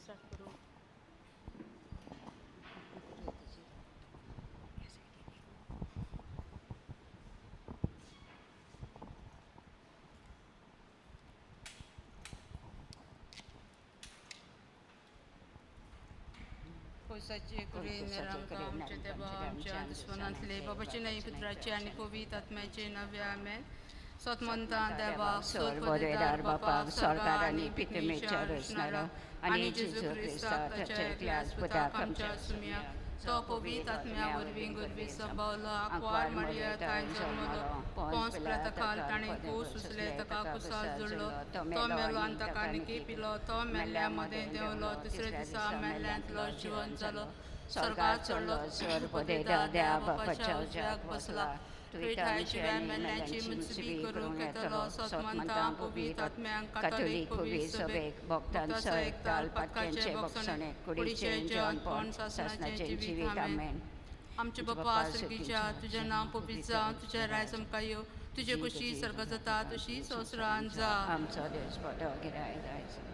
Sacce kuri niram kam chete bam chant svanantle babachi nei putrachi ani povit atmeche navyame Sotmontan deva sol podedar bapa sargarani pitmecha rusnara ani Jesu Christa tache klias putakam cha sumya so povit atmya urvingur visabala akwar maria tain jamalo pons pratakal tani ko susle taka kusal zullo to melo antakaniki pilo to mella made deolo tisre disa mellant lo jivan jalo sargat sollo sor podeda deva pachau jag basla Tuitai Chivan Melanchi Mutsibi Guru Ketalo Sotmantam Pubi Tatmang Katolik Pubi Sobek Boktan Soek Tal Patkenche Boksone Kuriche John Pon Sasna Chenchivi Amen आमचे बाप्पा स्वर्गीच्या तुझे नाम पवित्र जावं तुझे रायजम कायो तुझे कुशी सर्ग जाता तुशी सोसरान जा आमचो देश बरो गिराय जायचो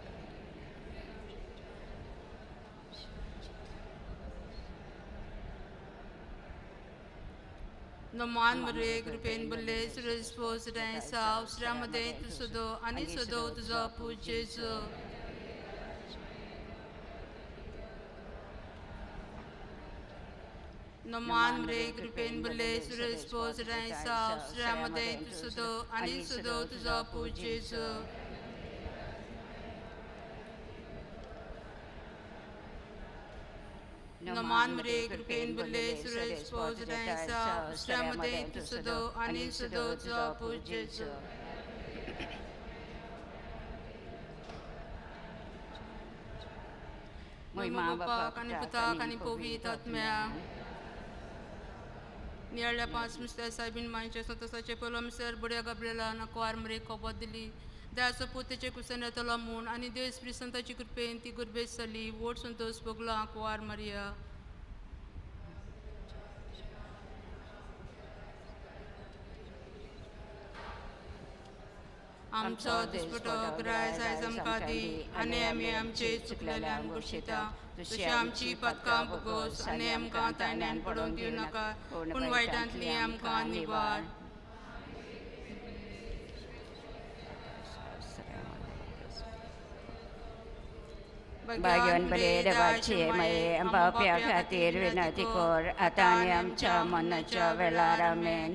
Noman Mare Grupen Bulle Suraj Pos Raisa Usramade Tusudo Ani Sudo Tuza Pujesu Noman Mare Grupen Bulle Suraj Pos Raisa Usramade Tusudo Ani Sudo Tuza Pujesu Noman Mare Grupen Bulle Suraj Pos Raisa Usramade Tusudo Ani Sudo Tuza Pujesu Moy Baba Kani Puta Kani Povi Tatmya Niarla Pas Mr. Saibinnichi Santa Sache Polo Mr. Buria Gabriela Nakwar Mare Kobodili Dasa Putece Kusana Talamun Ani Deus Prisanta Chikurpenti Gurbe Sali Word Santos Bogla Akwar Maria आमचा दुष्पट ग्राय जायजम कादी आणि आम्ही आमचे चुकलेल्या गोष्टीता जशी आमची पदकां बगोस आणि आमकां तायण्यान पडोवंक दिवं नाका पूण वायटांतली आमकां निवार Bagian beredawaci mai ampapia khatir winati kor atani amcha manacha velaramen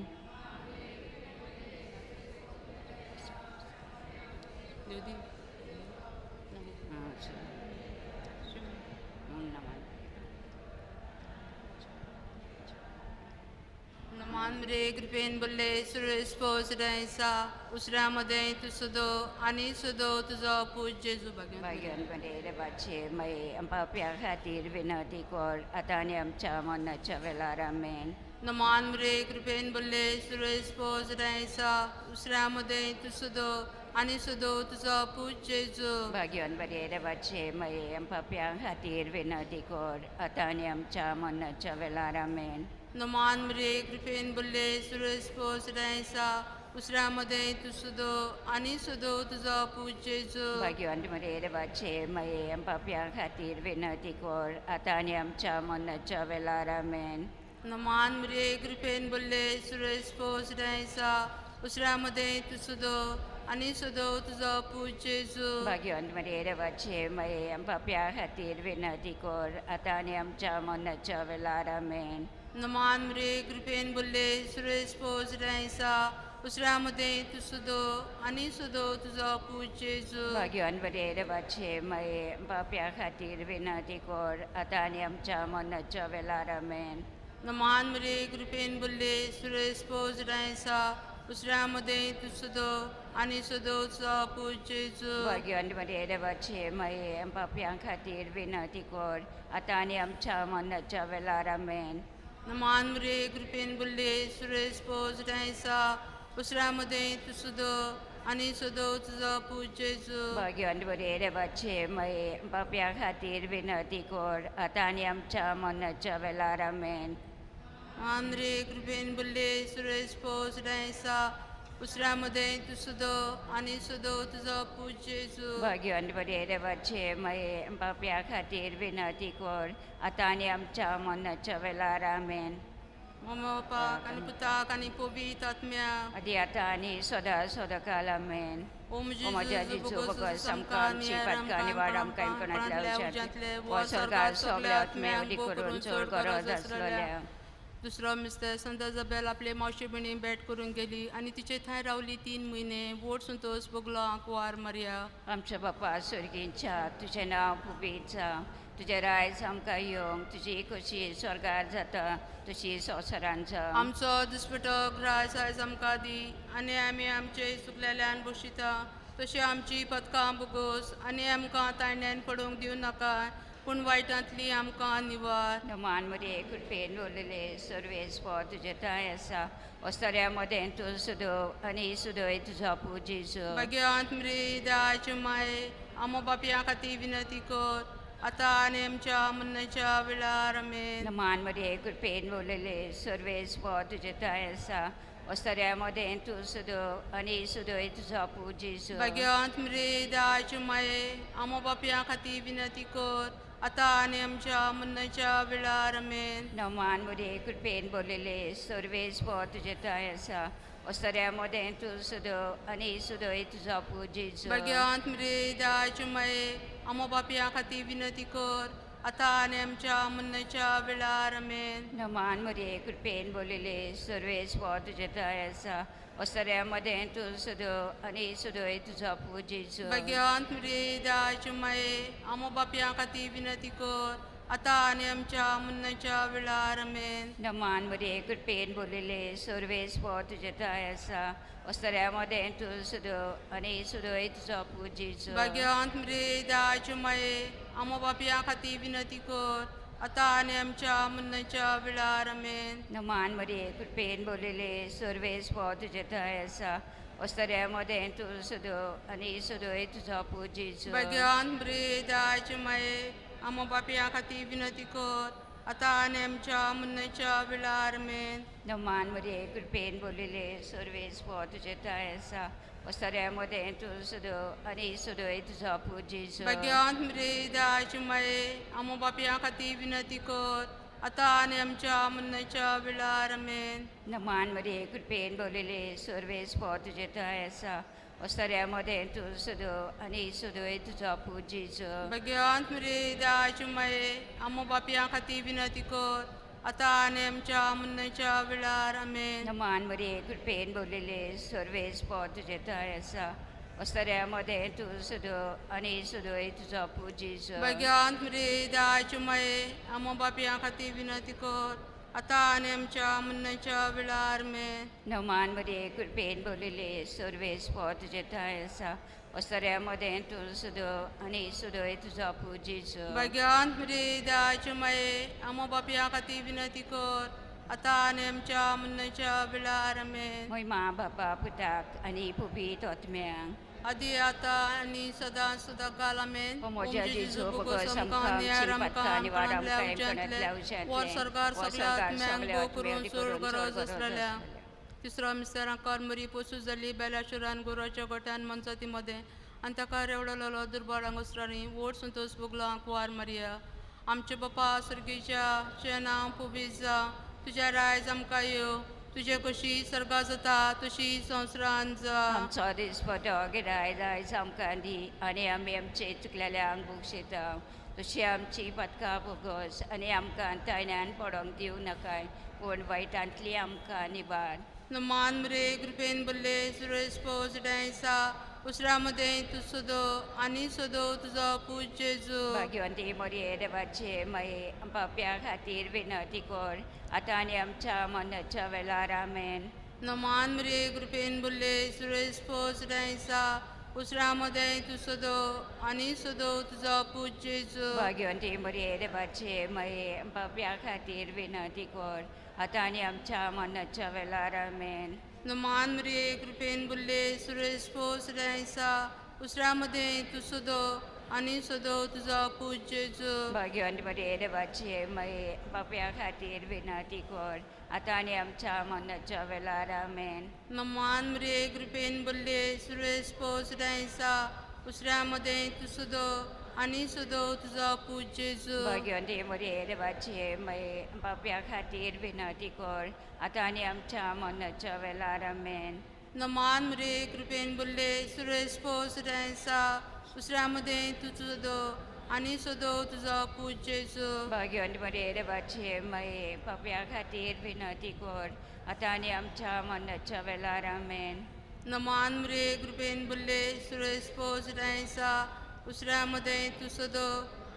Naman Mare Grupen Bulle Suraj Pos Raisa Usramade Tusudo Ani Sudo Tuza Pujesu Bagian beredawaci mai ampapia khatir winati kor atani amcha manacha velaramen Naman Mare Grupen Bulle Suraj Pos Raisa Usramade Tusudo Ani Sudo Tuza Pujesu Bagian beredawaci mai ampapia khatir winati kor atani amcha manacha velaramen Naman Mare Grupen Bulle Suraj Pos Raisa Usramade Tusudo Ani Sudo Tuza Pujesu Bagian beredawaci mai ampapia khatir winati kor atani amcha manacha velaramen Naman Mare Grupen Bulle Suraj Pos Raisa Usramade Tusudo Ani Sudo Tuza Pujesu Bagian beredawaci mai ampapia khatir winati kor atani amcha manacha velaramen Naman Mare Grupen Bulle Suraj Pos Raisa Usramade Tusudo Ani Sudo Tuza Pujesu Bagian beredawaci mai ampapia khatir winati kor atani amcha manacha velaramen Naman Mare Grupen Bulle Suraj Pos Raisa Usramade Tusudo Ani Sudo Tuza Pujesu Bagian beredawaci mai ampapia khatir winati kor atani amcha manacha velaramen Naman Mare Grupen Bulle Suraj Pos Raisa Usramade Tusudo Ani Sudo Tuza Pujesu Bagian beredawaci mai ampapia khatir winati kor atani amcha manacha velaramen Naman Mare Grupen Bulle Suraj Pos Raisa उसऱ्यामध्ये तू सुदो आणि सुदो तुझा पूज जेजू भाग्यवान बरे देवाचे माये पाप्या खातीर विनंती कर आता आणि आमच्या मरणाच्या वेळार आमेन. मम बापाक आणि पुताक आणि पवित्र आत्म्याक आदी आता आणि सदा सदाकाल आमेन. ओ माझ्या जिजू बगस आमकां आमची पातकां निवाड आमकां इन्कणांतल्या उज्यांतले व स्वर्गार सगळ्या आत्म्या उडी करून चड गरज आसलेल्या. दुसरो मिस्टर संत जबेल आपले मावशे भयणी भेट करून गेली आणि तिचे थंय रावली 3 म्हयने. वोट संतोष बगलांक वार मारया. आमच्या बापा स्वर्गींच्या तुझें नांव पुबीत जावं, तुजें रायज आमकां येवंक, तुजी कशी स्वर्गार जाता तशी संवसारांत जावं. आमचो दिसपटो रायज आयज आमकां दी आनी आमी आमचे चुकलेल्यान बशिता तशी आमची पदकां बगोस आनी आमकां तायण्यान पडोवंक दिवं नाका पूण वायटांतली आमकां निवार. नमान मध्ये कृपेन उरलेले सर्वेस पो तुजे ताय आसा वस्ताऱ्या मध्ये तूं सुदो आनी सुदोय तुझा पूज जेजू. भाग्यवंत मरी देवाचे माये आमो बापया खातीर विनंती कर आता आनी आमच्या मरणाच्या वेळार आमेन. नमान मध्ये कृपेन उरलेले सर्वेस पो तुजे ताय आसा वस्ताऱ्या मध्ये तूं सुदो आनी सुदोय तुझा पूज जेजू. भाग्यवंत मरी देवाचे माये आमो बापया खातीर विनंती कर आता आनी आमच्या मरणाच्या वेळार आमेन. नमान मध्ये कृपेन बोललेले सर्वेस पो तुजे ताय आसा वस्ताऱ्या मध्ये तूं सुदो आनी सुदोय तुझा पूज जेजू. भाग्यवंत मरी देवाचे माये आमो बापया खातीर विनंती कर आता आनी आमच्या मरणाच्या वेळार आमेन. नमान मध्ये कृपेन बोललेले सर्वेस पो तुजे ताय आसा वस्ताऱ्या मध्ये तूं सुदो आनी सुदोय तुझा पूज जेजू. भाग्यवंत मरी देवाचे माये आमो बापया खातीर विनंती कर आता आनी आमच्या मरणाच्या वेळार आमेन. नमान मध्ये कृपेन बोललेले सर्वेस पो तुजे ताय आसा वस्ताऱ्या मध्ये तूं सुदो आनी सुदोय तुझा पूज जेजू. भाग्यवंत मरी देवाचे माये आमो बापया खातीर विनंती कर आता आनी आमच्या मरणाच्या वेळार आमेन. नमान मध्ये कृपेन बोललेले सर्वेस पो तुजे ताय आसा वस्ताऱ्या मध्ये तूं सुदो आनी सुदोय तुझा पूज जेजू. भाग्यवंत मरी देवाचे माये आमो बापया खातीर विनंती कर आता आनी आमच्या मरणाच्या वेळार आमेन. नमान मध्ये कृपेन बोललेले सर्वेस पो तुजे ताय आसा वस्ताऱ्या मध्ये तूं सुदो आनी सुदोय तुझा पूज जेजू. भाग्यवंत मरी देवाचे माये आमो बापया खातीर विनंती कर आता आनी आमच्या मरणाच्या वेळार आमेन. नमान मध्ये कृपेन बोललेले सर्वेस पो तुजे ताय आसा वस्ताऱ्या मध्ये तूं सुदो आनी सुदोय तुझा पूज जेजू. भाग्यवंत मरी देवाचे माये आमो बापया खातीर विनंती कर आता आनी आमच्या मरणाच्या वेळार आमेन. नमान मध्ये कृपेन बोललेले सर्वेस पो तुजे ताय आसा वस्ताऱ्या मध्ये तूं सुदो आनी सुदोय तुझा पूज जेजू. भाग्यवंत मरी देवाचे माये आमो बापया खातीर विनंती कर आता आनी आमच्या मरणाच्या वेळार आमेन. नमान मध्ये कृपेन बोललेले सर्वेस पो तुजे ताय आसा वस्ताऱ्या मध्ये तूं सुदो आनी सुदोय तुझा पूज जेजू. भाग्यवंत मरी देवाचे माये आमो बापया खातीर विनंती कर आता आनी आमच्या मरणाच्या वेळार आमेन. महिमा बापा पुताक आनी पवित्र आत्म्यांक आदी आता आनी सदां सदांकाल आमेन. म्हज्या जेजू बगस आमकां आमची पातकां निवाड आमकां इन्कणांतल्या उज्यांतले वर सरकार सगळ्या आत्म्यांक सगळ्या भोव आत्म्या करून उडी चड करून गरज चड आसलेल्या. तिसरो मिस्टरां करमरी पोसूं जाली बेलाशुरान गोराच्या गोट्यान मनसती मध्ये आनी ताका रेवडलेलो दुर्बळांक उसरांनी वोट संतोष बगलांक वार मारया. आमचे बापा सर्गीच्या तुजें नांव पुबीत जावं, तुजें रायज आमकां येवं, तुजे कशी सर्गा जाता तशी संवसारांत जा. आमचो दिसपटो गिराय दायज आमकां दी आनी आमी आमचे चुकलेल्यांक बक्षिता तशी आमची पदकां बगोस आनी आमकां तायण्यान पडोवंक दिवं नाकाय पूण वायटांतली आमकां निबार. नमान मरे कृपेन बल्ले सुरेश पोज डायसा उसरा मध्ये तू सोदो आनी सोदो तुझो पूज जेजू. भाग्यवंती मोरये देवाचे माये पाप्या खातीर विनंती कर आतां आनी आमच्या मरणाच्या वेळार आमेन. नमान मरे कृपेन बल्ले सुरेश पोज डायसा उसरा मध्ये तू सोदो आनी सोदो तुझो पूज जेजू. भाग्यवंती मोरये देवाचे माये पाप्या खातीर विनंती कर आतां आनी आमच्या मरणाच्या वेळार आमेन. नमान मरे कृपेन बल्ले सुरेश पोज डायसा उसरा मध्ये तू सोदो आणि सदो तुझा पूज जेजू भाग्यवान बरे देवाचे मये पाप्या खातीर विनंती कर आता आणि आमच्या मरणाच्या वेळार आमेन. नमान मरे कृपेन बोलले सुरेश पोचडायचा उसऱ्यामध्ये तू सुदो आणि सुदो तुझा पूज जेजू भाग्यवान बरे देवाचे मये पाप्या खातीर विनंती कर आता आणि आमच्या मरणाच्या वेळार आमेन. नमान मरे कृपेन बोलले सुरेश पोचडायचा उसऱ्यामध्ये तू सुदो आणि सुदो तुझा पूज जेजू भाग्यवान बरे देवाचे मये पाप्या खातीर विनंती कर आता आणि आमच्या मरणाच्या वेळार आमेन. नमान मरे कृपेन बोलले सुरेश पोचडायचा उसऱ्यामध्ये तू सुदो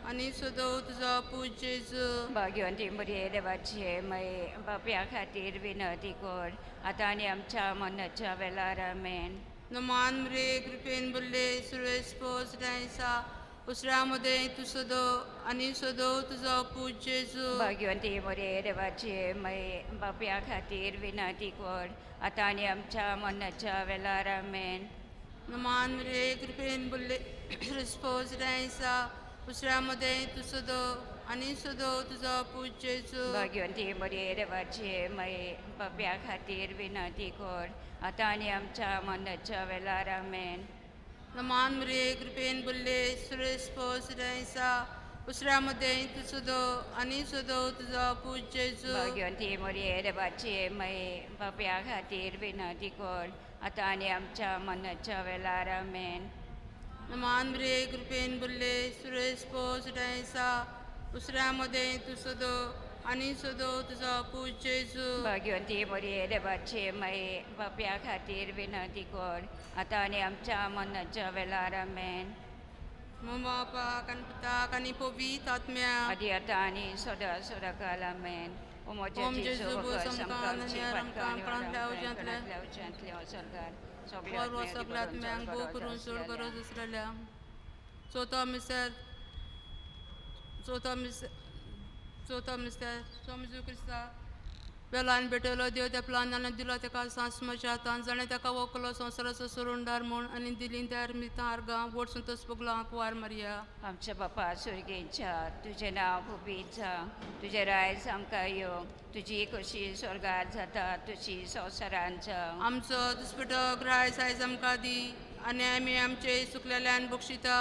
आणि सुदो तुझा पूज जेजू भाग्यवान बरे देवाचे मये पाप्या खातीर विनंती कर आता आणि आमच्या मरणाच्या वेळार आमेन. नमान मरे कृपेन बोलले सुरेश पोचडायचा उसऱ्यामध्ये तू सुदो आणि सुदो तुझा पूज जेजू भाग्यवान बरे देवाचे मये पाप्या खातीर विनंती कर आता आणि आमच्या मरणाच्या वेळार आमेन. नमान मरे कृपेन बोलले सुरेश पोचडायचा उसऱ्यामध्ये तू सुदो आणि सुदो तुझा पूज जेजू भाग्यवान बरे देवाचे मये पाप्या खातीर विनंती कर आता आणि आमच्या मरणाच्या वेळार आमेन. नमान मरे कृपेन बोलले सुरेश पोचडायचा उसऱ्यामध्ये तू सुदो आणि सुदो तुझा पूज जेजू भाग्यवान बरे देवाचे मये पाप्या खातीर विनंती कर आता आणि आमच्या मरणाच्या वेळार आमेन. नमान मरे कृपेन बोलले सुरेश पोचडायचा उसऱ्यामध्ये तू सुदो आणि सुदो तुझा पूज जेजू भाग्यवान बरे देवाचे मये पाप्या खातीर विनंती कर आता आणि आमच्या मरणाच्या वेळार आमेन. मम्मा पाकन पिता कनी पवित्र आत्म्या आधी आता आणि सदा सदाकाल आमेन. ओम जेजू समकान निरंकार परवा सगळ्यात मँग बो करून सोड गरज असलेल्या चौथा मिस्टर स्वामी जेजू ख्रिस्ता वेलान भेटलो देव त्या प्लानानं दिला तेका सांस्मशातान जाणें तेका वकलो संवसाराचो सोडूनदार म्हूण आनी दिलीं त्यार मितां आर्गां वोट संतोस पगलांक वार मारया. आमच्या बापा सुर्गेच्या तुझें नांव पवित्र जावं, तुजें रायज आमकां येवं, तुजी कशी स्वर्गांत जाता तशी संवसारांत जावं. आमचो दुस्पिटो रायज आयज आमकां दी आनी आमी आमचे सुकलेल्यान बक्षिता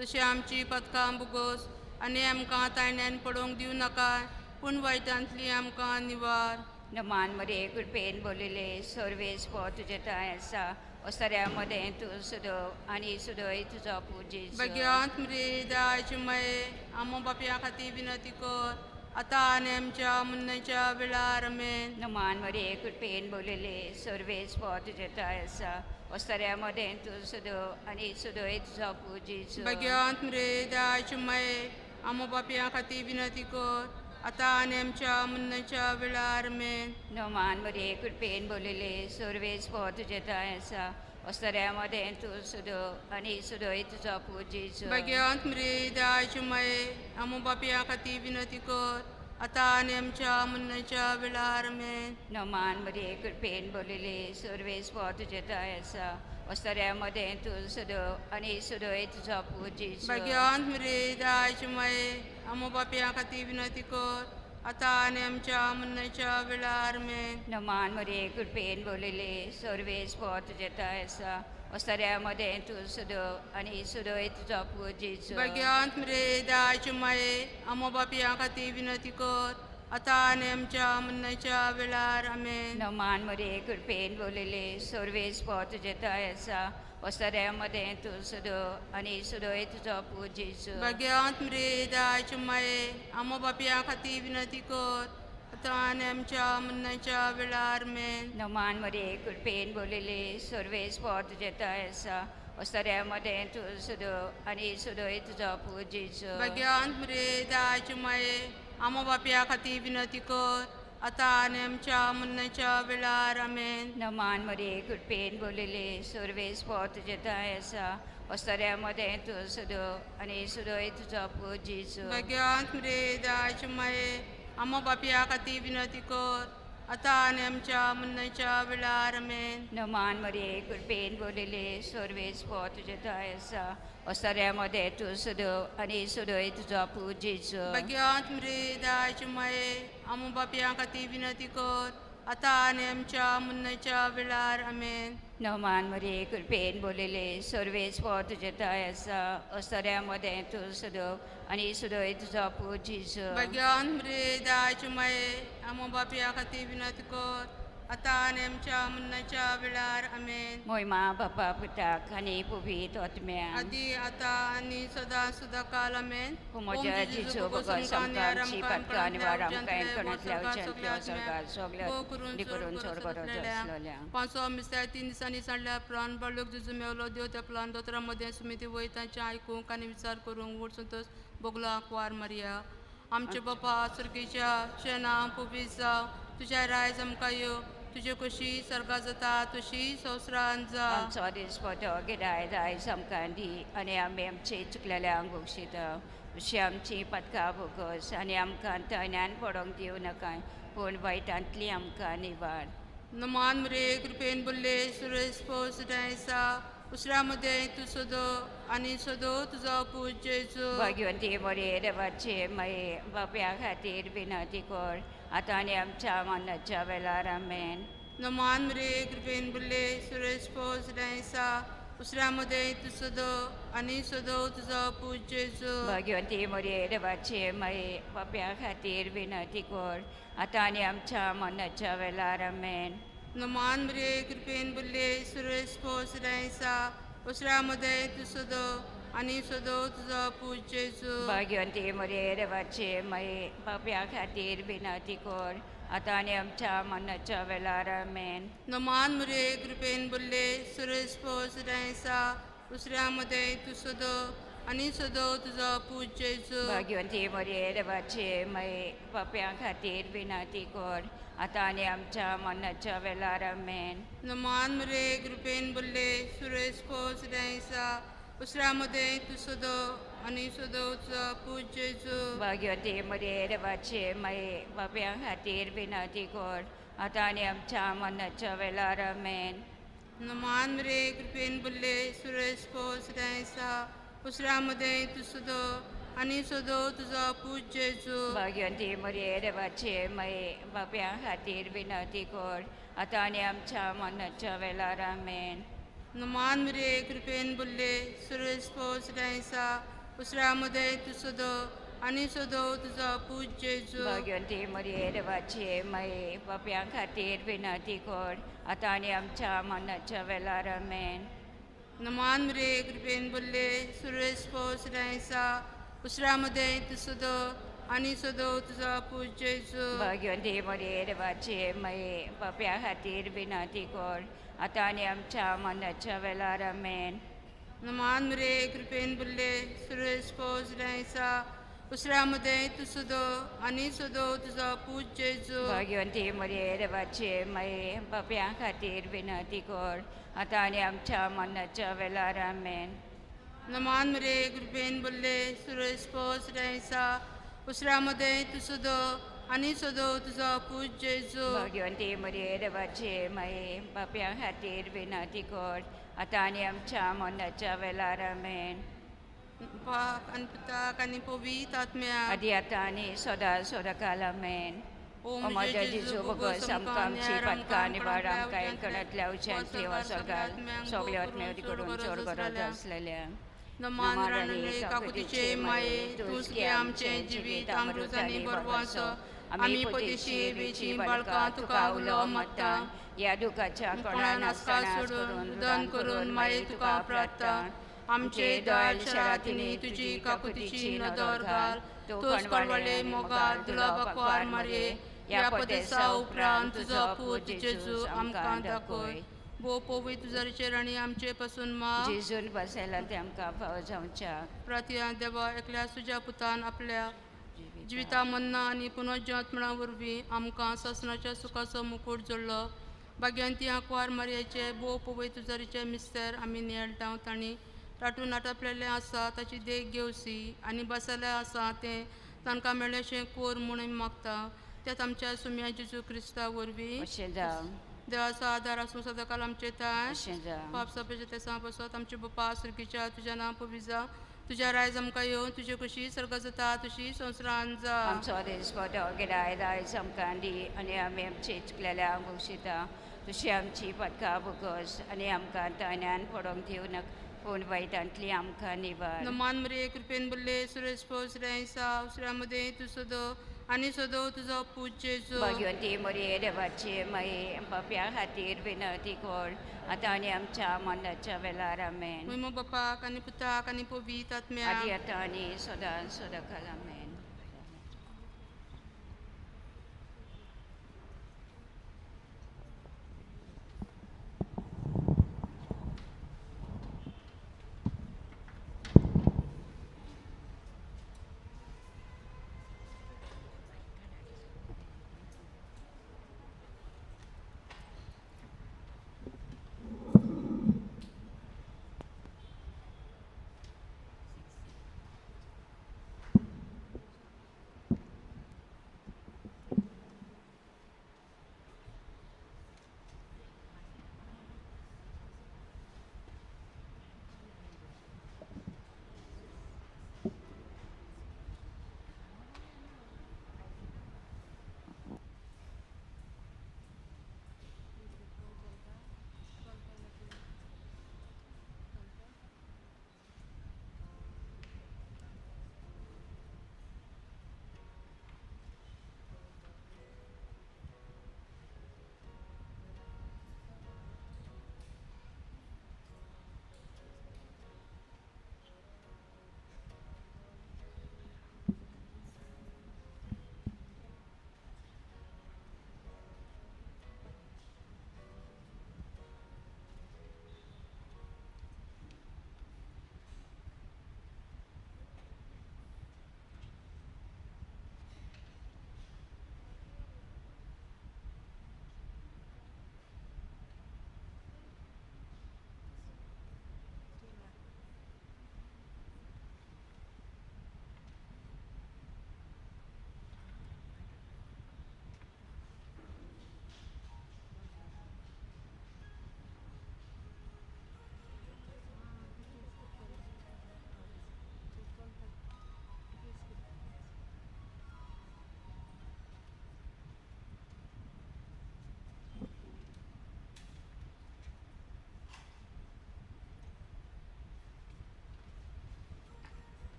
तशी आमची पदकां बुगोस आनी आमकां तायण्यान पडोवंक दिवं नाका पूण वायटांतली आमकां निवार. नमान मरे कृपेन बोलिले सर्वेस पो तुजे ताय आसा ओसाऱ्यामध्ये तूं सुदो आनी सुदोय तुजो पुजीस. भग्यांत मरे दायचे मये आमो बापया खातीर विनंती कर आतां आनी आमच्या मरणाच्या वेळार आमेन. नमान मरे कृपेन बोलिले सर्वेस पो तुजे ताय आसा ओसाऱ्यामध्ये तूं सुदो आनी सुदोय तुजो पुजीस. भग्यांत मरे दायचे मये आमो बापया खातीर विनंती कर आतां आनी आमच्या मरणाच्या वेळार आमेन. नमान मरे कृपेन बोलिले सर्वेस पो तुजे ताय आसा ओसाऱ्यामध्ये तूं सुदो आनी सुदोय तुजो पुजीस. भग्यांत मरे दायचे मये आमो बापया खातीर विनंती कर आतां आनी आमच्या मरणाच्या वेळार आमेन. नमान मरे कृपेन बोलिले सर्वेस पो तुजे ताय आसा ओसाऱ्यामध्ये तूं सुदो आनी सुदोय तुजो पुजीस. भग्यांत मरे दायचे मये आमो बापया खातीर विनंती कर आतां आनी आमच्या मरणाच्या वेळार आमेन. नमान मरे कृपेन बोलिले सर्वेस पो तुजे ताय आसा ओसाऱ्यामध्ये तूं सुदो आनी सुदोय तुजो पुजीस. भग्यांत मरे दायचे मये आमो बापया खातीर विनंती कर आतां आनी आमच्या मरणाच्या वेळार आमेन. नमान मरे कृपेन बोलिले सर्वेस पो तुजे ताय आसा ओसाऱ्यामध्ये तूं सुदो आनी सुदोय तुजो पुजीस. भग्यांत मरे दायचे मये आमो बापया खातीर विनंती कर आतां आनी आमच्या मरणाच्या वेळार आमेन. नमान मरे कृपेन बोलिले सर्वेस पो तुजे ताय आसा ओसाऱ्यामध्ये तूं सुदो आनी सुदोय तुजो पुजीस. भग्यांत मरे दायचे मये आमो बापया खातीर विनंती कर आतां आनी आमच्या मरणाच्या वेळार आमेन. नमान मरे कृपेन बोलिले सर्वेस पो तुजे ताय आसा ओसाऱ्यामध्ये तूं सुदो आनी सुदोय तुजो पुजीस. भग्यांत मरे दायचे मये आमो बापया खातीर विनंती कर आतां आनी आमच्या मरणाच्या वेळार आमेन. नमान मरे कृपेन बोलिले सर्वेस पो तुजे ताय आसा ओसाऱ्यामध्ये तू सुदो आणि सुदोय तुझा पू जेजू Bagyan mri dai chumaye amu bapya kati vinati kor आता आणि आमच्या मुन्नाच्या वेळार आमेन. नवमान मरे कृपेन बोलेले सर्वेच पो तुझे ताय असा ओसाऱ्यामध्ये तू सुदो आणि सुदोय तुझा पू जेजू Bagyan mri dai chumaye amu bapya kati vinati kor आता आणि आमच्या मुन्नाच्या वेळार आमेन. मोहिमा बापा पिता आणि पुबीत आत्म्या आधी आता आणि सदा सुद्धा काल आमेन. कुमोजा जिजू बघा समकांची पटका निवार आमकां कणतल्या उचलत्या सरकार सोगल्या निकरून सोरगरो जसलोल्या पांचो मिस्त्या 3 दिसांनी सांडल्या प्राण बाळूक जिजू मेवलो देव त्या प्राण दोतरामध्ये सुमिती वयतांचे आयकूंक आनी विचार करूंक वचून तोच बोगला वार मारिया. आमचे बापा सुर्गीच्या शेणा पुबी जाव तुझ्या रायज आमकां यो तुझे कशी सर्गा जाता तशी संवसारान जा. आमचो दीस पडो गिराय दाय समकांदी आनी आमी आमचे चुकलेल्यांक बक्षिता अशी आमची पदकां भोगोस आनी आमकां तळण्यान पडोंक दिवं नाका पूण वायटांतली आमकां निवाड. नमान मरे कृपेन बुल्ले सुरेश पोस डायसा उसऱ्यामध्ये तू सोदो आणि सोदो तुझा पूज जेजू भाग्यवंती मोरे देवाचे माये बाप्या खातीर विनंती कर आतां आनी आमच्या मरणाच्या वेळार आमेन. नमान मरे कृपेन बुल्ले सुरेश पोस डायसा उसऱ्यामध्ये तू सोदो आणि सोदो तुझा पूज जेजू भाग्यवंती मोरे देवाचे माये बाप्या खातीर विनंती कर आतां आनी आमच्या मरणाच्या वेळार आमेन. नमान मरे कृपेन बुल्ले सुरेश पोस डायसा उसऱ्यामध्ये तू सोदो आणि सोदो तुझा पूज जेजू भाग्यवंती मोरे देवाचे माये बाप्या खातीर विनंती कर आतां आनी आमच्या मरणाच्या वेळार आमेन. नमान मरे कृपेन बुल्ले सुरेश पोस डायसा उसऱ्यामध्ये तू सोदो आणि सोदो तुझा पूज जेजू भाग्यवंती मोरे देवाचे माये बाप्या खातीर विनंती कर आतां आनी आमच्या मरणाच्या वेळार आमेन. नमान मरे कृपेन बुल्ले सुरेश पोस डायसा उसऱ्यामध्ये तू सोदो आणि सोदो तुझा पूज जेजू भाग्यवंती मोरे देवाचे माये बाप्या खातीर विनंती कर आतां आनी आमच्या मरणाच्या वेळार आमेन. नमान मरे कृपेन बुल्ले सुरेश पोस डायसा उसऱ्यामध्ये तू सोदो आणि सोदो तुझा पूज जेजू भाग्यवंती मोरे देवाचे माये बाप्या खातीर विनंती कर आतां आनी आमच्या मरणाच्या वेळार आमेन. नमान मरे कृपेन बुल्ले सुरेश पोस डायसा उसऱ्यामध्ये तू सोदो आणि सोदो तुझा पूज जेजू भाग्यवंती मोरे देवाचे माये बाप्या खातीर विनंती कर आतां आनी आमच्या मरणाच्या वेळार आमेन. नमान मरे कृपेन बुल्ले सुरेश पोस डायसा उसऱ्यामध्ये तू सोदो आणि सोदो तुझा पूज जेजू भाग्यवंती मोरे देवाचे माये बाप्या खातीर विनंती कर आतां आनी आमच्या मरणाच्या वेळार आमेन. नमान मरे कृपेन बुल्ले सुरेश पोस डायसा उसऱ्यामध्ये तू सोदो आणि सोदो तुझा पूज जेजू भाग्यवंती मोरे देवाचे माये बाप्या खातीर विनंती कर आतां आनी आमच्या मरणाच्या वेळार आमेन. नमान मरे कृपेन बुल्ले सुरेश पोस डायसा उसऱ्यामध्ये तू सोदो आणि सोदो तुझा पूज जेजू भाग्यवंती मोरे देवाचे माये बाप्या खातीर विनंती कर आतां आनी आमच्या मरणाच्या वेळार आमेन. पाक आणि पिताक आणि पवित्र आत्म्या आदी आतां आनी सदां सदांकाल आमेन. ओ म्हज्या जिजू भगत आमकां आमची पदकां निवाड आमकां कणतल्या उच्यांतली वा सरकार सगळ्या आत्मेवती करून चोर गरज आसलेल्या नमान राणले काकुतीचे माये तूच की आमचे जिवीत अमृत आणि बरवासो आम्ही पतीशी वेची बाळकां तुका उलो मागता या दुखाच्या कोणान आसका सोडून दान करून माये तुका प्रार्थना आमचे दयाल शरातीनी तुझी काकुतीची नदर घाल तोच कळवळे मोगाल तुला बकवार मारे या पदेसा उपरांत तुझो पूज जेजू आमकां दाखय. भो पवित्र तुझ्या आणि आमचे पासून मा जेजून बसयला ते आमकां फाव जावच्या प्रार्थना देवा एकल्या तुझ्या पुतान आपल्या जिविता मन्ना आणि पुनर्जन्मा वरवीं आमकां ससनाच्या सुखाचो मुकुट जोडलो. भाग्यांती आंकवार मारयाचे भो पवित्र तुझ्याचे मिस्तर आमी नियळटाव तांणी तातूंत आटापलेले आसा ताची देख घेवसी आनी बसले आसा ते तांकां मेळ्ळेशें कोर म्हणून मागता त्यात आमच्या सुम्या जेजू क्रिस्ता वरवीं अशें जावं. देवाचा आधार असून सदाकाल आमचे ताय अशें जावं. पाप सपेचे ते सांपसत आमचे बापा सुरगीच्या तुझ्या नांव पविजा तुझ्या रायज आमकां येवन तुझे कशी सर्ग जाता तशी संवसारान जा. आमचो दिसपतो गिराय दायज आमकां दी आनी आमी आमचे चुकलेल्यांक बक्षिता तशी आमची पदकां भोगोस आनी आमकां तायण्यान पडोंक दिवं नाका पूण वायटांतली आमकां निवार. नमान मरे कृपेन बल्ले सुरेश पोस रेसा उसऱ्यामध्ये तू सदो आनी सदो तुजो पूज जेजू. भगवंती मोरये देवाची माये पाप्या खातीर विनंती कर आतां आनी आमच्या मरणाच्या वेळार आमेन. महिमा बापाक आनी पुताक आनी पवित्र आत्म्याक आदी आतां आनी सदां सदांकाल आमेन.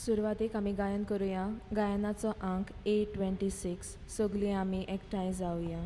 सुरवातेक आमी गायन करुया. गायनाचो अंक 826. सगळीं आमी एकठांय जावया.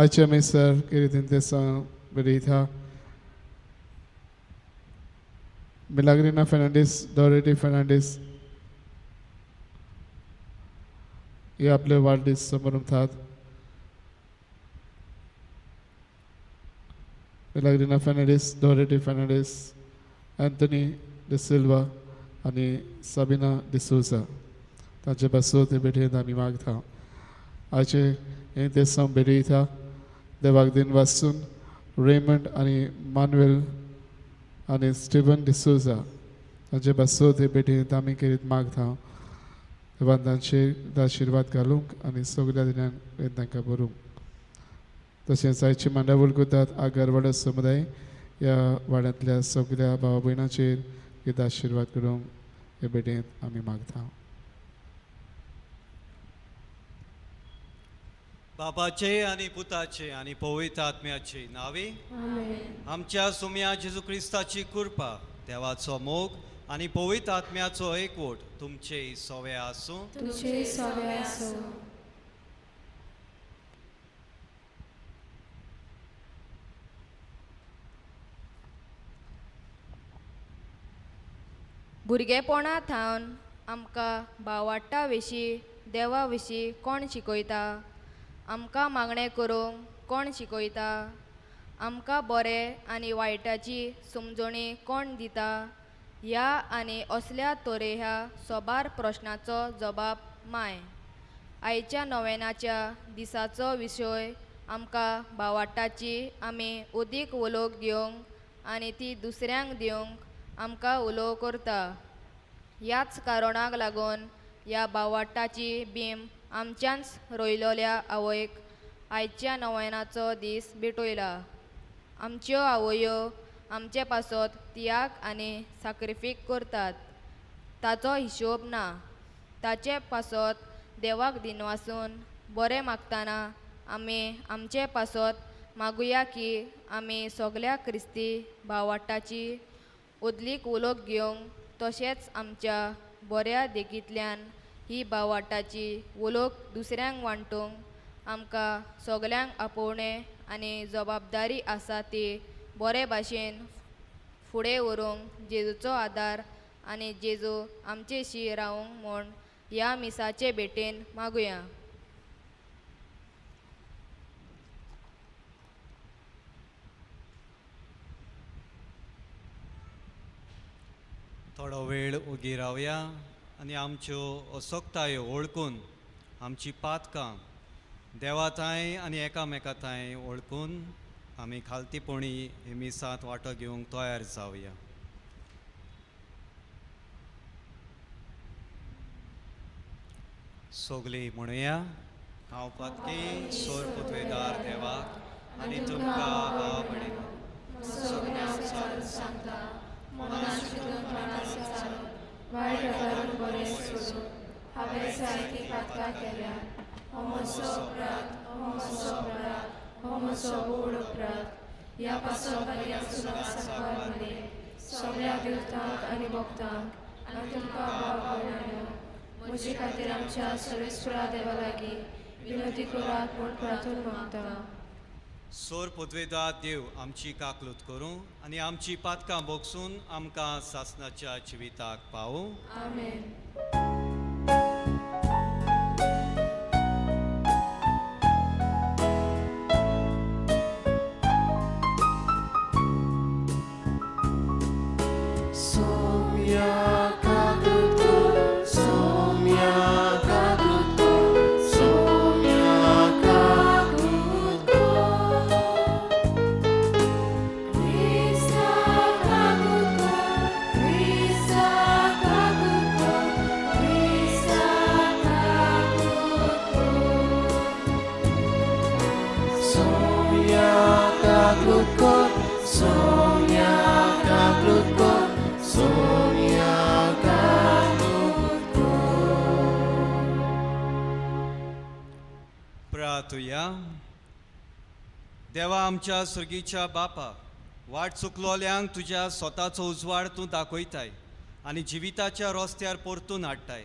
Aici Mister Kiritintesa Berita Milagrina Fernandez, Dorothy Fernandez हे आपले वाढदिवस समारंभात मिलाग्रिना फर्नांडीस, डोरेटी फर्नांडीस, एंथनी डि सिल्वा आणि साबिना डिसोजा तांचे पासून ते भेटेन आमी मागता. आयचे हे देसां बेडयता देवाक दिन वाचून रेमंड आणि मानुएल आणि स्टीवन डिसोजा तांचे पासून ते भेटेन आमी करीत मागता. देवान तांचे आशिर्वाद घालूंक आणि सगळ्या दिनांक तांकां बरूंक. तशेंच आयची मांडा वळखतात आगरवाडा समुदाय ह्या वाड्यांतल्या सगळ्या भावा भयणांचेर कित आशिर्वाद करूंक हे भेटेंत आमी मागता. बापाचे आणि पुताचे आणि पवित्र आत्म्याचे नावे आमच्या सुम्या जेजू क्रिस्ताची कृपा देवाचो मोग आणि पवित्र आत्म्याचो एकवट तुमचे सवे आसूं. तुझे सवे आसूं. भुरगेपणांत थावन आमकां भावार्था विशीं देवा विशीं कोण शिकयता. आमकां मागणें करूंक कोण शिकयता. आमकां बरें आनी वायटाची समजणी कोण दिता. ह्या आनी असल्या तरेच्या सोबार प्रश्नाचो जबाब माय. आयच्या नोवेनाच्या दिसाचो विशय आमकां भावार्थाची आमी उदीक उलोवक दिवंक आनी ती दुसऱ्यांक दिवंक आमकां उलोव करता. ह्याच कारणाक लागून ह्या भावार्थाची बीम आमच्याच रोयलोल्या आवयक आयच्या नोवेनाचो दीस भेटयला. आमच्यो आवयो आमचे पासत तियाग आनी साक्रिफीक करतात. ताचो हिशोब ना. ताचे पासत देवाक दिनवासून बरें मागतना आमी आमचे पासत मागुया की आमी सगळ्या क्रिस्ती भावार्थाची उदलीक उलोवक घेवंक तशेंच आमच्या बऱ्या देगींतल्यान ही भावार्थाची उलोवक दुसऱ्यांक वांटूंक आमकां सगळ्यांक आपोवणें आनी जबाबदारी आसा ती बरे भाशेन फुडें व्हरूंक जेजूचो आदार आनी जेजू आमचेशी रावंक म्हूण ह्या मिसाचे भेटेन मागुया. थोडो वेळ उगी रावया आनी आमच्यो असोक्तायो ओळखून आमची पातकां देवाताय आनी एकामेकाताय ओळखून आमी खालतीपणी हे मिसांत वांटो घेवंक तयार जावया. सोगली म्हणुया. हांव पातकी सोर पुतवेदार देवाक आनी तुमकां भाव भयणीनो सगळ्यांक सांगता वायट करून बरें सोडून हांवें जायतीं पातकां केल्या हो म्हजो अपराध हो म्हजो अपराध हो म्हजो व्हड अपराध ह्या पासून पर्यंत सुद्दां सांगपार मरे सगळ्या देवतांक आनी भक्तांक आनी तुमकां भाव भयणांनो म्हजे खातीर आमच्या सर्वेस्परा देवा लागीं विनंती करात म्हूण प्रार्थना मागता. सोर पदवेदार देव आमची काकलूत करूं आनी आमची पातकां बोगसून आमकां सासणाच्या जिविताक पावूं. आमेन. प्रार्थुया. देवा आमच्या सुर्गीच्या बापा, वाट चुकलोल्यांक तुज्या स्वताचो उजवाड तूं दाखयताय आनी जिविताच्या रस्त्यार परतून हाडटाय.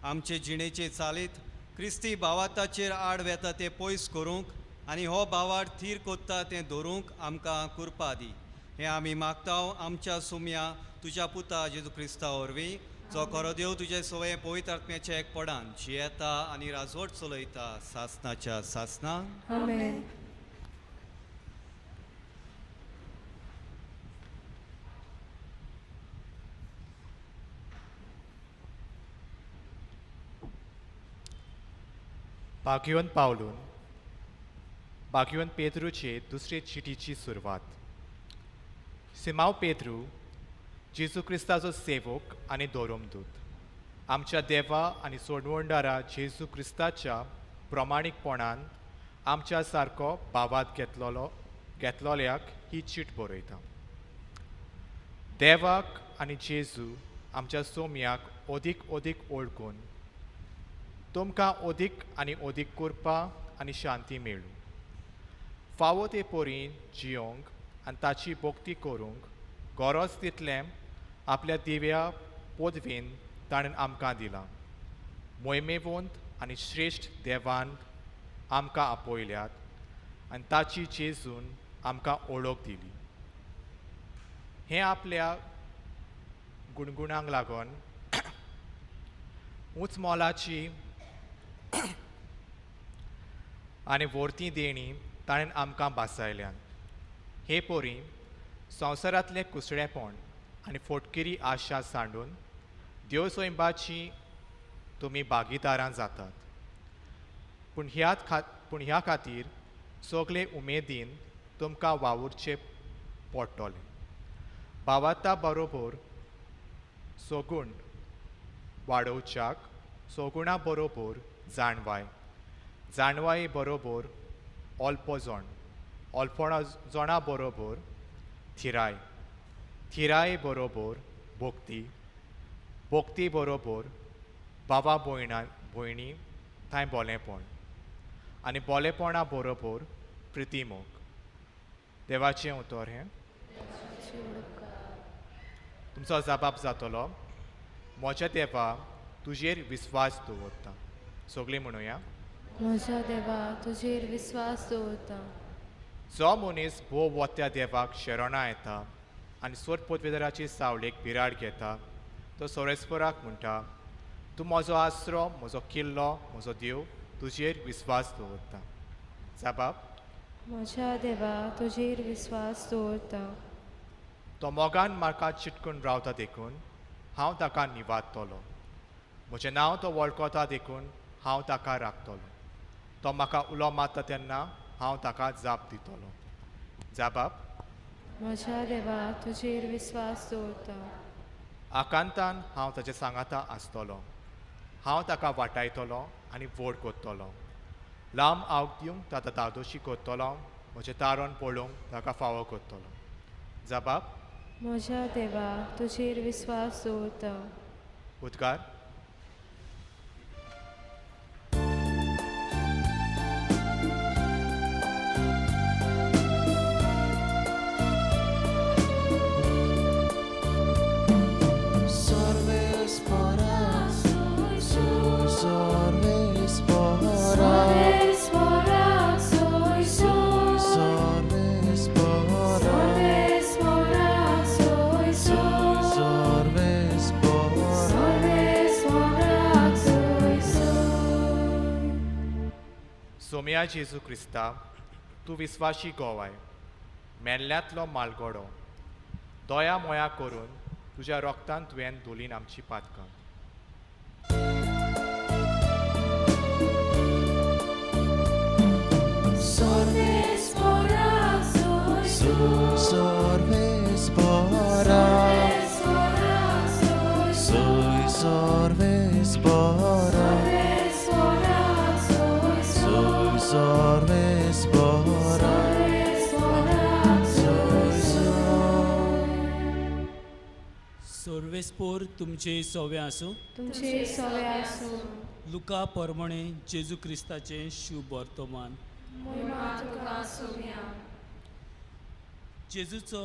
आमचे जिणेचे चालीत क्रिस्ती भावाताचेर आड वेता ते पयस करूंक आनी हो भावाड थीर कोत्ता तें दवरूंक आमकां कृपा दी. हें आमी मागतांव आमच्या सुम्या तुज्या पुता जेजू क्रिस्ता वरवीं, जो खरो देव तुजे सवय पवित्र आत्म्याच्या एकपडान जियेता आनी राजवट चलयता सासणाच्या सासणां. आमेन. भाग्यवन पावलून भाग्यवन पेद्रूचे दुसरे चिटीची सुरवात. सिमांव पेद्रू जेजू क्रिस्ताचो सेवक आनी दोरोमदूत, आमच्या देवा आनी सोडवणदारा जेजू क्रिस्ताच्या प्रमाणीकपणान आमच्या सारको भावात घेतलोल्याक ही चीट बरयता. देवाक आनी जेजू आमच्या सोम्याक ओदीक ओदीक ओळखून तुमकां ओदीक आनी ओदीक कृपा आनी शांती मेळूं. फावो ते पोरीन जियोंक आनी ताची भोक्ती करूंक गरज तितलें आपल्या दिव्या पदवेन ताणें आमकां दिलां. मोहिमेवंत आनी श्रेश्ठ देवान आमकां आपयल्यात आनी ताची जेजून आमकां ओळख दिली. हें आपल्या गुणगुणांक लागून उंच मोलाची आनी वर्ती देणी ताणें आमकां बासायल्यान. हे पोरी संवसारांतलें कुसळेपण आनी फोटकिरी आशा सांडून देव सैबाची तुमी भागीदारां जातात. पूण ह्या खातीर सगळे उमेदीन तुमकां वावुरचें पडटलें. भावाता बरोबर सगूण वाडोवच्याक सगुणा बरोबर जाणवाय, जाणवाये बरोबर ओलपोजण, ओलपणजोणा बरोबर थिराय, थिराये बरोबर भोक्ती, भोक्ती बरोबर भावा भयणी थंय बोलेपण आनी बोलेपणा बरोबर प्रितीमोग. देवाचें उतर हें. तुमचो जबाब जातलो, म्हज्या देवा तुजेर विस्वास दवरता. सगळीं म्हणुया. म्हज्या देवा तुजेर विस्वास दवरता. जो मनीस भोव वत्या देवाक शरणा येता आनी सोर पदवेदाराची सावळेक बिराड घेता तो सोरेस्पराक म्हणटा, तूं म्हजो आसरो, म्हजो किल्लो, म्हजो देव, तुजेर विस्वास दवरता. जबाब. म्हज्या देवा तुजेर विस्वास दवरता. तो मोगान म्हाका चिटकून रावता देखून हांव ताका निवादतलो. म्हजें नांव तो वळखता देखून हांव ताका राखतलो. तो म्हाका उलो मारता तेन्ना हांव ताका जाप दितलो. जबाब. म्हज्या देवा तुजेर विस्वास दवरता. आकांतान हांव ताचे सांगाता आसतलो. हांव ताका वाटायतलो आनी व्हड करतलो. लांब आवक दिवंक ताका दादोशी करतलो. म्हजें तारण पळोवंक ताका फावो करतलो. जबाब. म्हज्या देवा तुजेर विस्वास दवरता. उद्गार. सोमया जेजू क्रिस्ता, तूं विस्वाशी गोवाय, मेल्ल्यांतलो मालगडो, दोया मोया करून तुज्या रोगतान तुवें धुलीन आमची पातकां. सर्वेस्पोर तुमचे सवे आसूं. तुमचे सवे आसूं. लुका परमणे जेजू क्रिस्ताचे शुभ वर्तमान. महिमा तुका सोम्या. जेजूचो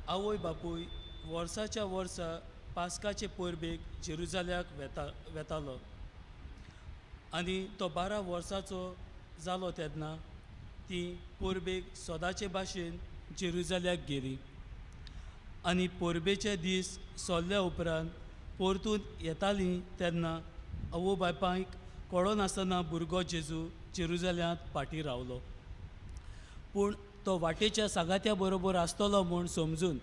आवय बापूय वर्साच्या वर्सा पास्काचे परबेक जेरुजाल्याक वेतालो आनी तो 12 वर्साचो जालो तेन्ना ती परबेक सदांचे भाशेन जेरुजाल्याक गेली आनी परबेचे दीस सोल्ल्या उपरांत परतून येतालीं तेन्ना आवय बापायक कळनासतना भुरगो जेजू जेरुजाल्यांत फाटीं रावलो. पूण तो वाटेच्या सांगात्या बरोबर आसतलो म्हूण समजून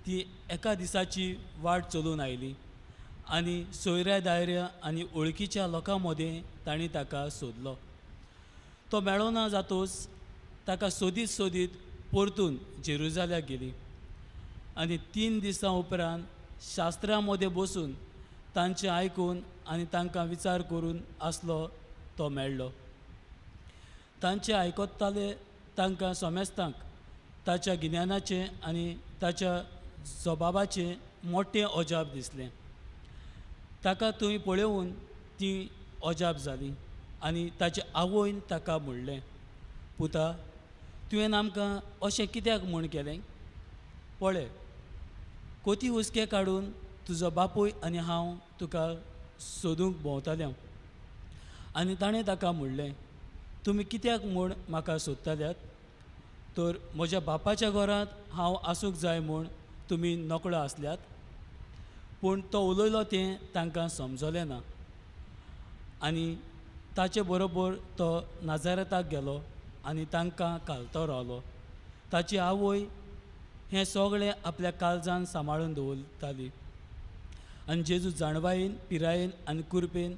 ती एका दिसाची वाट चलून आयली आनी सोयऱ्या दायऱ्या आनी वळखीच्या लोकां मदें तांणी ताका सोदलो. तो मेळोना जातूच ताका सोदीत सोदीत परतून जेरुजाल्याक गेली आनी 3 दिसां उपरांत शास्त्रां मदें बसून तांचें आयकून आनी तांकां विचार करून आसलो तो मेळ्ळो. तांचे आयकताले तांकां सोमेस्तांक ताच्या गिन्यानाचें आनी ताच्या जबाबाचें मोठें अजाप दिसलें. ताका थंय पळोवन ती अजाप जाली आनी ताचे आवयन ताका म्हणलें, पुता, तुवें आमकां अशें कित्याक म्हूण केलें? पळय, कोती हुस्के काडून तुजो बापूय आनी हांव तुका सोदूंक भोंवताले. आनी ताणें ताका म्हणलें, तुमी कित्याक म्हूण म्हाका सोदताल्यात? तर म्हज्या बापाच्या घरांत हांव आसूंक जाय म्हूण तुमी नकळो आसल्यात. पूण तो उलयलो तें तांकां समजलें ना आनी ताचे बरोबर तो नाजारेताक गेलो आनी तांकां घालतो रावलो. ताची आवय हें सगळें आपल्या काळजान सांबाळून दवरताली आनी जेजू जाणवायेन पिरायेन आनी कुरपेन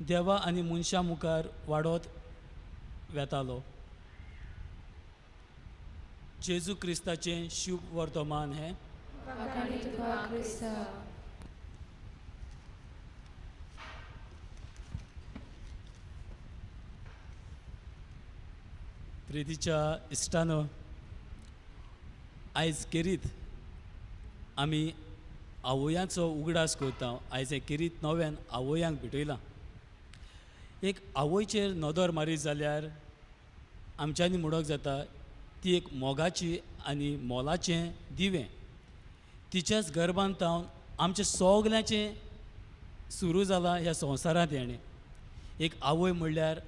देवा आनी मनशां मुखार वाडत वेतालो. जेजू क्रिस्ताचें शुभ वर्तमान हें. प्रितीच्या इश्टानो, आयज केरीत आमी आवयांचो उगडास करता. आयज हे केरीत नोवेन आवयांक भेटयलां. एक आवयचेर नदर मारीत जाल्यार आमच्यांनी म्हणूंक जाता ती एक मोगाची आनी मोलाचें दिवें. तिच्याच गर्भांत जावन आमचें सगल्यांचें सुरू जालां ह्या संवसारांत येणें. एक आवय म्हणल्यार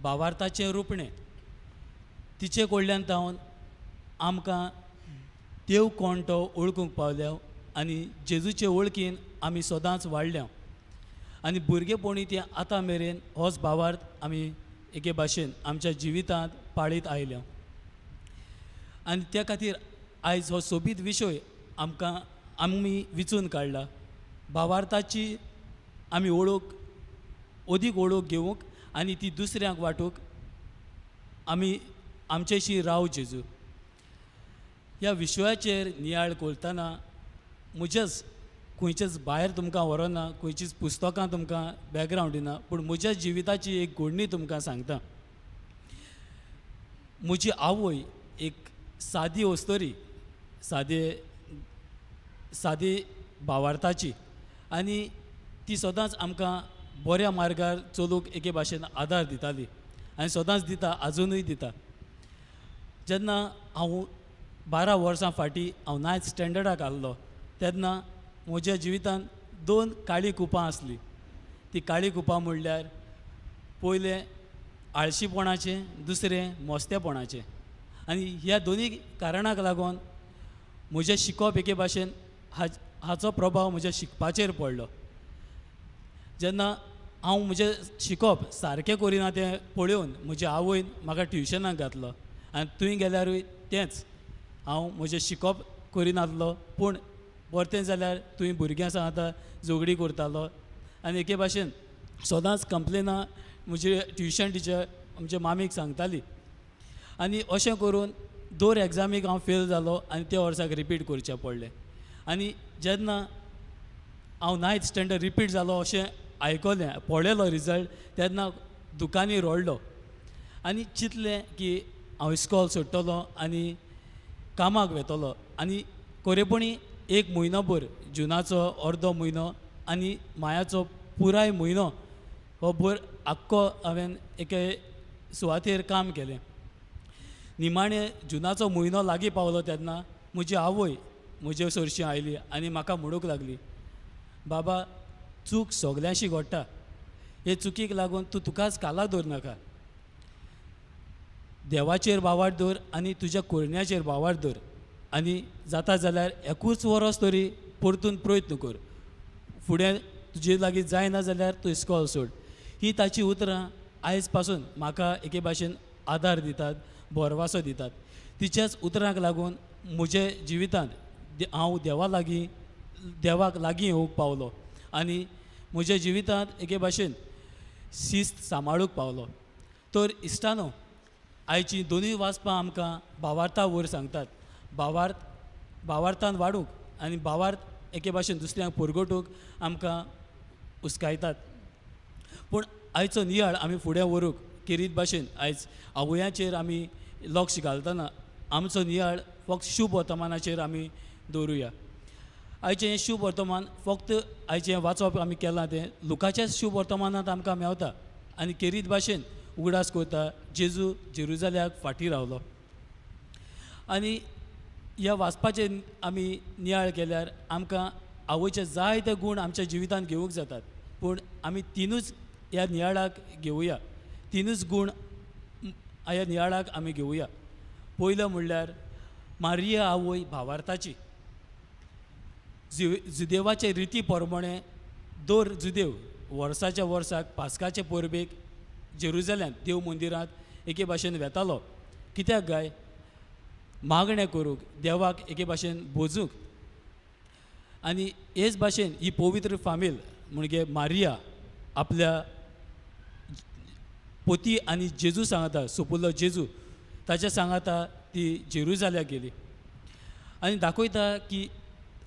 भावार्थाचें रुपणें. तिचे कडल्यान जावन आमकां देव कोण तो वळखूंक पावल्या आनी जेजूचे वळखीन आमी सदांच वाडल्या आनी भुरगेपणी तें आतां मेरेन होच भावार्थ आमी एके भाशेन आमच्या जिवितांत पाळीत आयल्या. आनी त्या खातीर आयज हो सोबीत विशय आमी विचून काडला. भावार्थाची आमी अदीक वळख घेवंक आनी ती दुसऱ्यांक वाटूंक आमी आमचेशी राव जेजू. ह्या विशयाचेर नियाळ करतना म्हज्याच खंयचेच भायर तुमकां व्हरना, खंयचीच पुस्तकां तुमकां बॅकग्रावंड दिना, पूण म्हज्या जिविताची एक घडणी तुमकां सांगता. म्हजी आवय एक सादी वस्तरी, सादे सादी भावार्थाची आनी ती सदांच आमकां बऱ्या मार्गार चलूंक एके भाशेन आदार दिताली आनी सदांच दिता, आजुनूय दिता. जेन्ना हांव 12 वर्सां फाटीं हांव 9th स्टँडर्डाक आहलो तेन्ना म्हज्या जिवितांत 2 काळी कुपां आसलीं. ती काळी कुपां म्हणल्यार पयलें आळशीपणाचें, दुसरें मोस्तेपणाचें. आनी ह्या दोनी कारणाक लागून म्हजें शिकप एके भाशेन हाचो प्रभाव म्हज्या शिकपाचेर पडलो. जेन्ना हांव म्हजें शिकप सारकें करिना तें पळोवन म्हज्या आवयन म्हाका ट्युशनाक घातलो आनी थंय गेल्यारूय तेंच, हांव म्हजें शिकप करिनासलो पूण परतें जाल्यार थंय भुरग्यां सांगता झगडी करतालो आनी एके भाशेन सदांच कंप्लेनां म्हजी ट्युशन टिचर आमच्या मामीक सांगताली. आनी अशें करून 2 एग्जामीक हांव फेल जालो आनी त्या वर्साक रिपीट करचें पडलें. आनी जेन्ना हांव 9th स्टँडर्ड रिपीट जालो अशें आयकलें, पळयलो रिजल्ट, तेन्ना दुकानी रडलो आनी चिंतलें की हांव इस्कॉल सोडटलो आनी कामाक वेतलो. आनी खरेपणी 1 म्हयनोभर, जुनाचो अर्दो म्हयनो आनी मायाचो पुराय म्हयनो हो भर आख्खो हांवें एके सुवातेर काम केलें. निमाणे जुनाचो म्हयनो लागीं पावलो तेन्ना म्हजी आवय म्हजे सरशी आयली आनी म्हाका म्हणूंक लागली, बाबा चूक सगल्यांशी घडटा, हे चुकीक लागून तूं तुकाच काला दवरनाका, देवाचेर वावर दवर आनी तुज्या कोरण्याचेर वावर दवर आनी जाता जाल्यार 21 वर्स तरी परतून प्रयत्न कर, फुडें तुजे लागीं जायना जाल्यार तूं इस्कॉल सोड. ही ताची उतरां आयज पासून म्हाका एके भाशेन आदार दितात, बोरवासो दितात. तिच्याच उतरांक लागून म्हज्या जिवितांत हांव देवाक लागीं येवंक पावलो आनी म्हज्या जिवितांत एके भाशेन शिस्त सांबाळूंक पावलो. तर इश्टानो, आयची दोनूय वाचपां आमकां भावार्था वयर सांगतात. भावार्थान वाडूंक आनी भावार्थ एके भाशेन दुसऱ्यांक परगटूंक आमकां उस्कायतात. पूण आयचो नियाळ आमी फुडें व्हरूंक खेरीत भाशेन आयज आवयांचेर आमी लक्ष घालतना आमचो नियाळ फक्त शुभ वर्तमानाचेर आमी दवरुया. आयचें हें शुभ वर्तमान फक्त आयचें वाचप आमी केलां तें लुकाच्याच शुभ वर्तमानांत आमकां मेवता आनी खेरीत भाशेन उगडास करता जेजू जेरुजाल्याक फाटीं रावलो. आनी ह्या वाचपाचें आमी नियाळ केल्यार आमकां आवयचे जायते गूण आमच्या जिवितांत घेवंक जातात. पूण आमी तिनूच ह्या नियाळाक घेवया, तिनूच गूण ह्या नियाळाक आमी घेवया. पयलो म्हणल्यार मारिया आवय भावार्थाची. जुदेवाचे रिती प्रमाणे दर जुदेव वर्साच्या वर्साक पास्काचे परबेक जेरुजाल्यान देव मंदिरांत एके भाशेन वेतालो. कित्याक गाय? मागणें करूंक, देवाक एके भाशेन बोजूंक. आनी हेच भाशेन ही पवित्र फामील म्हणजे मारिया आपल्या पोती आनी जेजू सांगता, सोपुल्लो जेजू ताच्या सांगता ती जेरुजाल्याक गेली आनी दाखयता की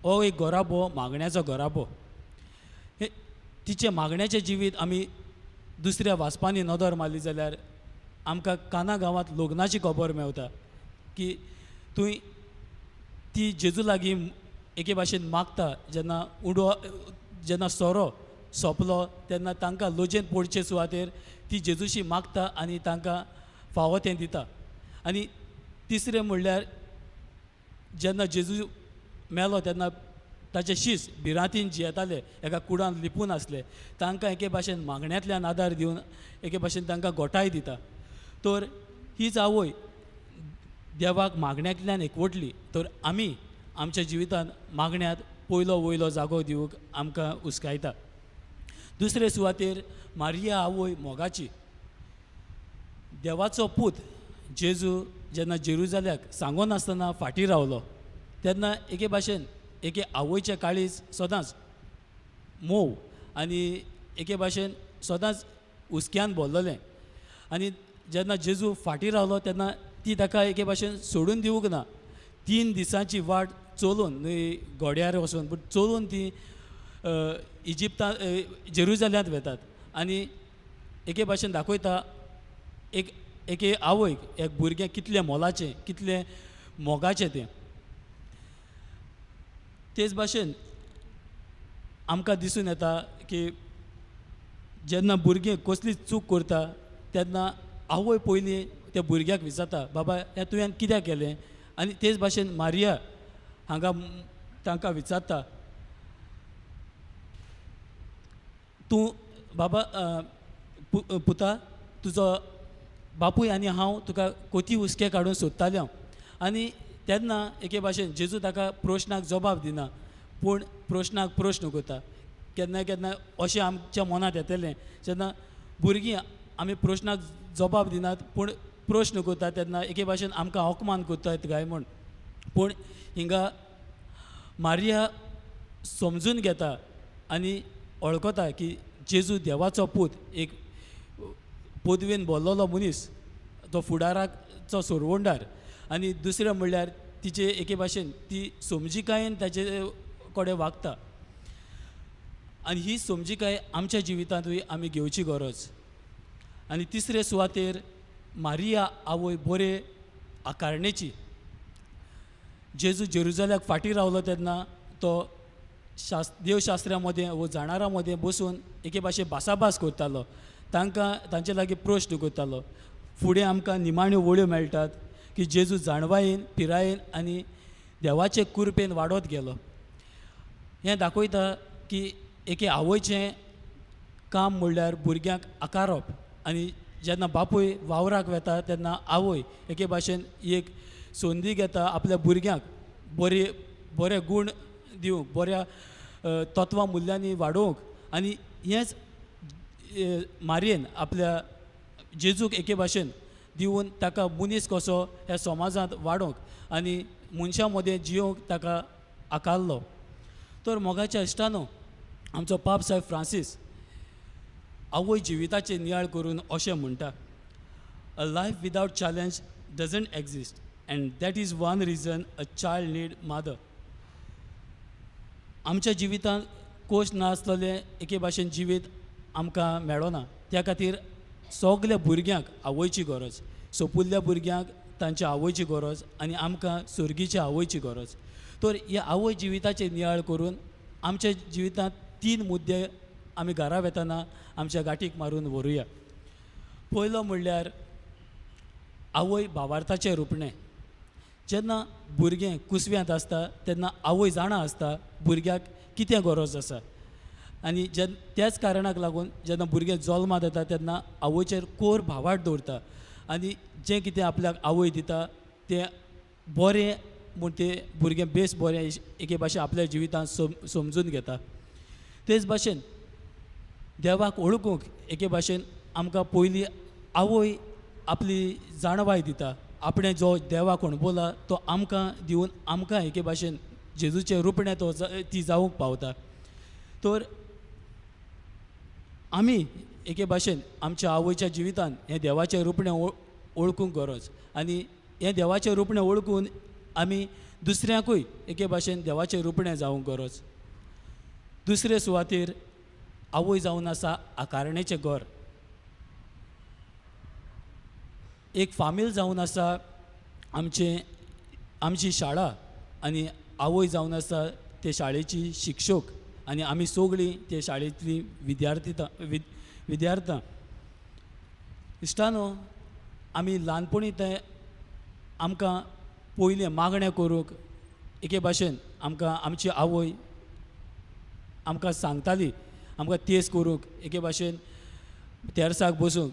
हो एक गराबो, मागण्याचो गराबो. हे तिचे मागण्याचें जिवीत आमी दुसऱ्या वाचपांनी नदर मारली जाल्यार आमकां काना गांवांत लग्नाची खबर मेवता की थंय ती जेजू लागीं एके भाशेन मागता. जेन्ना सोरो सोंपलो तेन्ना तांकां लोजयेन पडचे सुवातेर ती जेजूशी मागता आनी तांकां फावो तें दिता. आनी तिसरें म्हणल्यार जेन्ना जेजू मेलो तेन्ना ताचे शीस भिरांतीन जियेताले, एका कुडान लिपून आसले, तांकां एके भाशेन मागण्यांतल्यान आदार दिवन एके भाशेन तांकां गोठाय दिता. तर हीच आवय देवाक मागण्यांतल्यान एकवटली. तर आमी आमच्या जिवितांत मागण्यांत पयलो वयलो जागो दिवंक आमकां उस्कायता. दुसरे सुवातेर मारिया आवय मोगाची. देवाचो पूत जेजू जेन्ना जेरुजाल्याक सांगून आसतना फाटीं रावलो तेन्ना एके भाशेन एके आवयचें काळीज सदांच मोव आनी एके भाशेन सदांच हुस्क्यान भरलेलें. आनी जेन्ना जेजू फाटीं रावलो तेन्ना ती ताका एके भाशेन सोडून दिवंक ना. 3 दिसांची वाट चलून न्हय घोड्यार वचून पूण चलून ती इजिप्तांत जेरुजाल्यांत वेतात आनी एके भाशेन दाखयता एके आवयक एक भुरगें कितलें मोलाचें, कितलें मोगाचें तें. तेच भाशेन आमकां दिसून येता की जेन्ना भुरगीं कसली चूक करता तेन्ना आवय पयलीं त्या भुरग्याक विचारता बाबा हें तुवें कित्याक केलें आनी तेच भाशेन मारिया हांगा तांकां विचारता तूं बाबा पुता तुजो बापूय आनी हांव तुका कोती हुस्के काडून सोदताले हांव आनी तेन्ना एके भाशेन जेजू ताका प्रश्नाक जबाब दिना पूण प्रश्नाक प्रश्न करता केन्ना केन्ना अशें आमच्या मनांत येतलें जेन्ना भुरगीं आमी प्रश्नाक जबाब दिनात पूण प्रश्न करता तेन्ना एके भाशेन आमकां अवमान करतात काय म्हूण पूण हिंगा मारिया समजून घेता आनी वळखता की जेजू देवाचो पूत एक पदवेन बोल्लोलो मनीस तो फुडाराचो सोरवोंडार आनी दुसरें म्हणल्यार तिचे एके भाशेन ती समजिकायेन ताचे कडेन वागता आनी ही समजिकाय आमच्या जिवितांतूय आमी घेवची गरज आनी तिसरे सुवातेर मारिया आवय बरे आकारणेची जेजू जेरुजल्याक फाटीं रावलो तेन्ना तो देवशास्त्रा मदें वो जाणारा मदें बसून एके भाशेन भासाभास करतालो तांचे लागीं प्रश्न करतालो फुडें आमकां निमाण्यो वळ्यो मेळटात की जेजू जाणवायेन पिरायेन आनी देवाचे कृपेन वाडत गेलो हें दाखयता की एके आवयचें काम म्हणल्यार भुरग्यांक आकारप आनी जेन्ना बापूय वावराक वता तेन्ना आवय एके भाशेन एक संदी घेता आपल्या भुरग्यांक बरे गूण दिवंक बऱ्या तत्वां मुल्यांनी वाडोवंक आनी हेंच मारयेन आपल्या जेजूक एके भाशेन दिवन ताका मनीस कसो ह्या समाजांत वाडोवंक आनी मनशां मदें जियोंक ताका आकारलो तर मोगाच्या इश्टानो आमचो पाप साहेब फ्रांसीस आवय जिविताचे नियाळ करून अशें म्हणटा a life without challenge doesn't exist and that is one reason a child need mother आमच्या जिवितांत कोश नासलेलें एके भाशेन जिवीत आमकां मेळना त्या खातीर सगल्या भुरग्यांक आवयची गरज सोपुल्ल्या भुरग्यांक तांच्या आवयची गरज आनी आमकां सुर्गीच्या आवयची गरज तर ह्या आवय जिविताचे नियाळ करून आमच्या जिवितांत 3 मुद्दे आमी घरा वेताना आमच्या गाठीक मारून व्हरुया पयलो म्हणल्यार आवय भावार्थाचें रुपणें जेन्ना भुरगें कुसव्यांत आसता तेन्ना आवय जाणा आसता भुरग्याक कितें गरज आसा आनी त्याच कारणाक लागून जेन्ना भुरगें जल्माक येता तेन्ना आवयचेर कोर भावार्थ दवरता आनी जें कितें आपल्याक आवय दिता तें बरें म्हूण तें भुरगें बेस बरें एके भाशेन आपल्या जिवितांत समजून घेता तेच भाशेन देवाक ओळखूंक एके भाशेन आमकां पयलीं आवय आपली जाणवाय दिता आपणें जो देवाक अणभवला तो आमकां दिवन आमकां एके भाशेन जेजूचें रुपणें तो ती जावंक पावता तर आमी एके भाशेन आमच्या आवयच्या जिवितांत हें देवाचें रुपणें ओळखूंक गरज आनी हें देवाचें रुपणें ओळखून आमी दुसऱ्यांकूय एके भाशेन देवाचें रुपणें जावंक गरज दुसरे सुवातेर आवय जावन आसा आकारणेचें घर एक फामील जावन आसा आमची शाळा आनी आवय जावन आसा ते शाळेची शिक्षक आनी आमी सगळीं ते शाळेंतलीं विद्यार्थां इश्टानो आमी ल्हानपणी ते आमकां पयलें मागणें करूंक एके भाशेन आमकां आमची आवय आमकां सांगताली आमकां तेस करूंक एके भाशेन तेरसाक बसूंक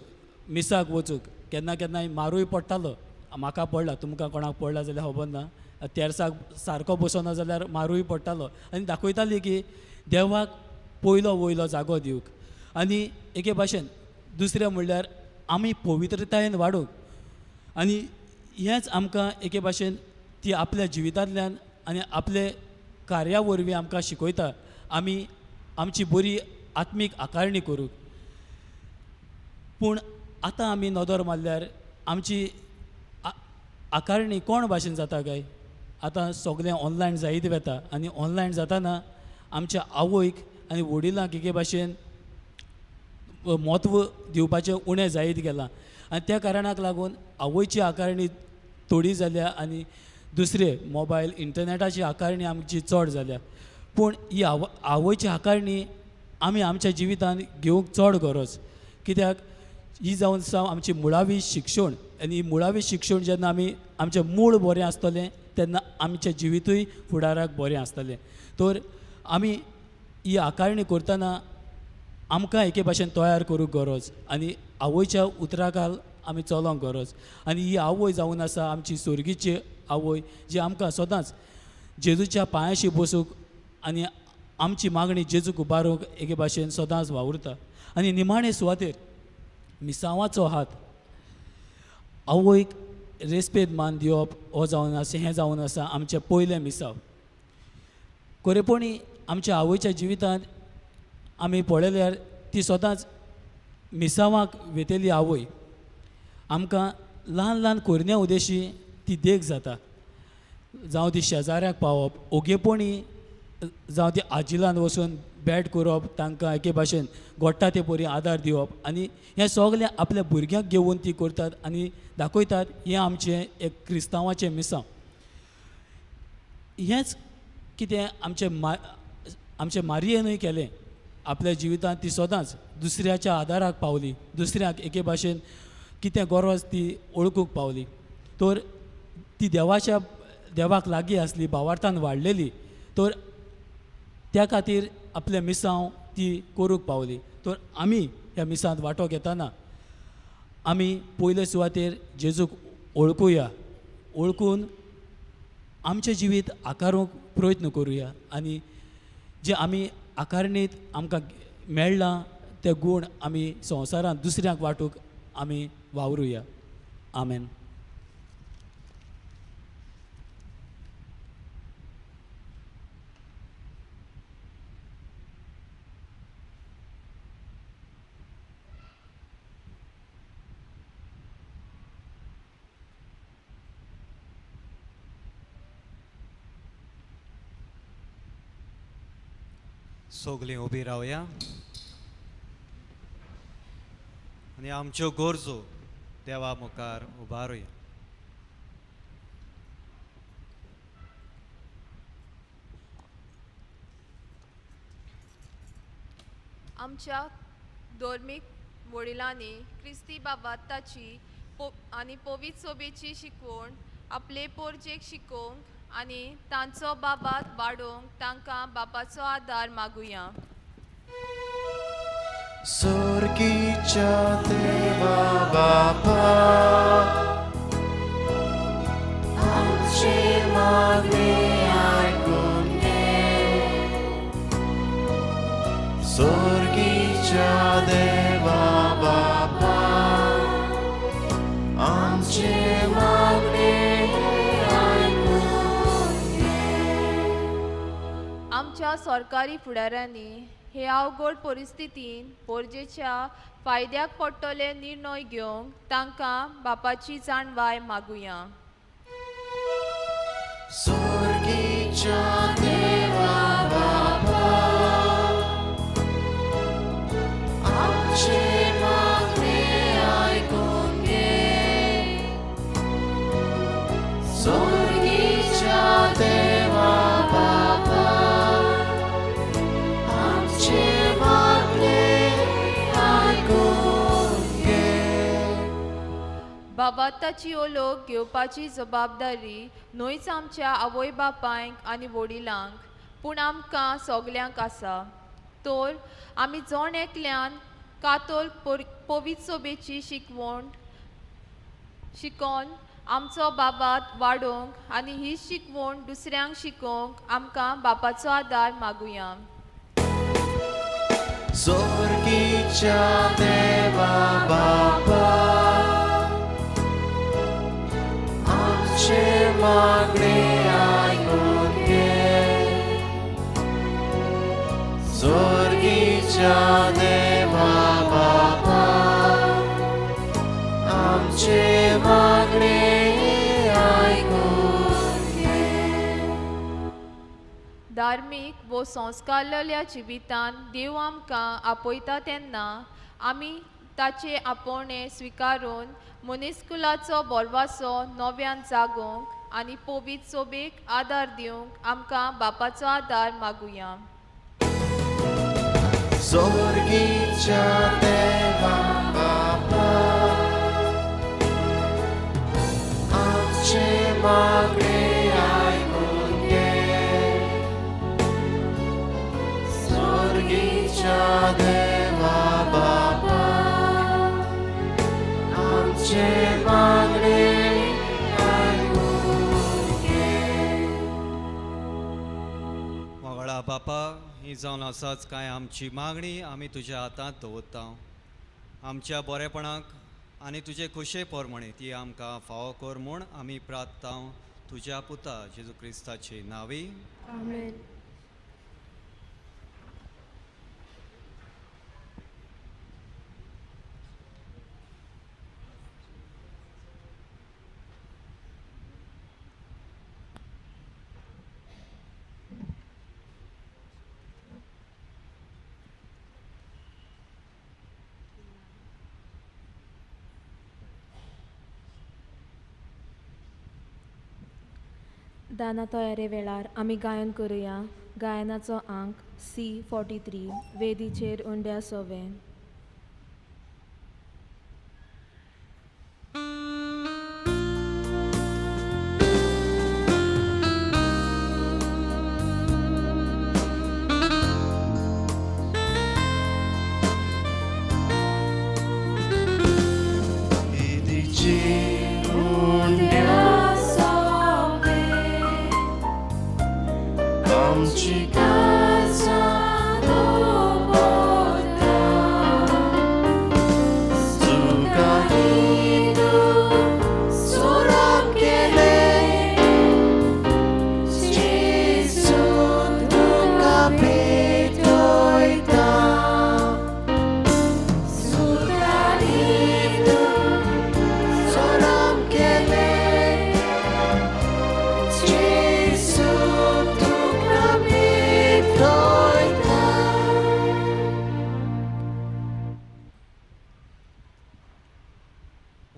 मिसाक वचूंक केन्ना केन्नाय मारूय पडटालो म्हाका पडला तुमकां कोणाक पडला जाल्यार खबर ना तेरसाक सारको बसना जाल्यार मारूय पडटालो आनी दाखयताली की देवाक पयलो वयलो जागो दिवंक आनी एके भाशेन दुसरें म्हणल्यार आमी पवित्रतायेन वाडूंक आनी हेंच आमकां एके भाशेन ती आपल्या जिवितांतल्यान आनी आपले कार्या वरवीं आमकां शिकयता आमी आमची बरी आत्मीक आकारणी करूंक पूण आतां आमी नदर मारल्यार आमची आकारणी कोण भाशेन जाता काय आतां सगळें ऑनलायन जायत वेता आनी ऑनलायन जाताना आमच्या आवयक आनी वडिलांक एके भाशेन म्हत्व दिवपाचें उणें जायत गेलां आनी त्या कारणाक लागून आवयची आकारणी थोडी जाल्या आनी दुसरे मोबायल इंटरनेटाची आकारणी आमची चड जाल्या, पूण ही आवयची आकारणी आमी आमच्या जिवितान घेवंक चड गरज. कित्याक ही जावन आसा आमची मुळावी शिक्षण, आनी ही मुळावी शिक्षण जेन्ना आमी आमचें मूळ बरें आसतलें तेन्ना आमचें जिवितूय फुडाराक बरें आसतलें. तर आमी ही आकारणी करतना आमकां एके भाशेन तयार करूंक गरज आनी आवयच्या उतराखाल आमी चलोंक गरज. आनी ही आवय जावन आसा आमची सुर्गीची आवय, जी आमकां सदांच जेजूच्या पांयाशी बसूंक आनी आमची मागणी जेजूक उबारूंक एके भाशेन सदांच वावुरता. आनी निमाणे सुवातेर मिसांवाचो हात आवयक रेस्पेद मान दिवप हो जावन आसा, हें जावन आसा आमचें पयलें मिसांव. खरेपणी आमच्या आवयच्या जिवितांत आमी पळयल्यार ती सदांच मिसांवाक वेतेली आवय आमकां ल्हान ल्हान कोरन्या उदेशी ती देख जाता. जावं ती शेजाऱ्याक पावप, ओगेपणी जावं ती आजिलान वचून बॅट करप, तांकां एके भाशेन गोडटा ते परी आदार दिवप, आनी हें सगलें आपल्या भुरग्यांक घेवन ती करतात आनी दाखयतात हें आमचें एक क्रिस्तांवाचें मिसांव. हेंच कितें आमचे मारयेनूय केलें. आपल्या जिवितांत ती सदांच दुसऱ्याच्या आदाराक पावली, दुसऱ्याक एके भाशेन कितें गरज ती ओळखूंक पावली. तर ती देवाक लागीं आसली, भावार्थान वाडलेली, तर त्या खातीर आपले मिसांव ती करूंक पावली. तर आमी ह्या मिसांत वांटो घेतना आमी पयले सुवातेर जेजूक ओळखुया, ओळखून आमचें जिवीत आकारूंक प्रयत्न करुया आनी जे आमी आकारणीत आमकां मेळ्ळां ते गूण आमी संवसारांत दुसऱ्यांक वांटूंक आमी वावरुया. आमेन. सोगलीं उबी रावया आनी आमच्यो गरजो देवा मुखार उबारुया. आमच्या धर्मीक वडिलांनी क्रिस्ती बाबाताची आनी पवित्र सोबेची शिकवण आपले पोरजेक शिकोवंक आनी तांचो बाबात वाडोवंक तांकां बापाचो आदार मागुया. स्वर्गीच्या देवा बापा, आमचे मागणे आयकून घे. स्वर्गीच्या देवा बापा, आमचे मागणे आमच्या सरकारी फुडाऱ्यांनी हे अवघड परिस्थितीन पोरजेच्या फायद्याक पडटले निर्णय घेवंक तांकां बापाची जाणवाय मागुया. स्वर्गीच्या देवा बापा, आमचे मागणे आयकून घे. स्वर्गीच्या देवा बापा, आमचे मागणे आयकून घे. बाबाताची ओळख घेवपाची जबाबदारी न्हयच आमच्या आवय बापायक आनी वडिलांक, पूण आमकां सगल्यांक आसा. तर आमी जण एकल्यान कातोल पवित्र सोबेची शिकवण शिकोवन आमचो बाबात वाडोवंक आनी ही शिकवण दुसऱ्यांक शिकोवंक आमकां बापाचो आदार मागुया. स्वर्गीच्या देवा बापा, आमचे मागणे आयकून घे. स्वर्गीच्या देवा बापा, आमचे मागणे आयकून घे. धार्मीक वो संस्कारलेल्या जिवितान देव आमकां आपयता तेन्ना आमी ताचे आपोवणे स्विकारून मनीसकुलाचो बोरवासो नव्यान जागोवंक आनी पवित्र सोबेक आदार दिवंक आमकां बापाचो आदार मागुया. Zorgicia Deva Baba, Amche Magre Aikunge. Zorgicia Deva Baba, Amche Magre Aikunge. मोगळा बापा ही जावन आसाच काय आमची मागणी आमी तुज्या हातांत दवरता. आमच्या बरेपणाक आनी तुजे खुशे पोरमणे ती आमकां फावो कर म्हूण आमी प्रार्थता तुज्या पुता जेजू क्रिस्ताचे नांवी. आमेन. दाना तयारे वेळार आमी गायन करुया. गायनाचो अंक C43 वेदीचेर उंड्या सोवे. Amchi casa do bota, Zugahidu soram kele, Jesu tu kapitoita, Zugahidu soram kele, Jesu tu kapitoita.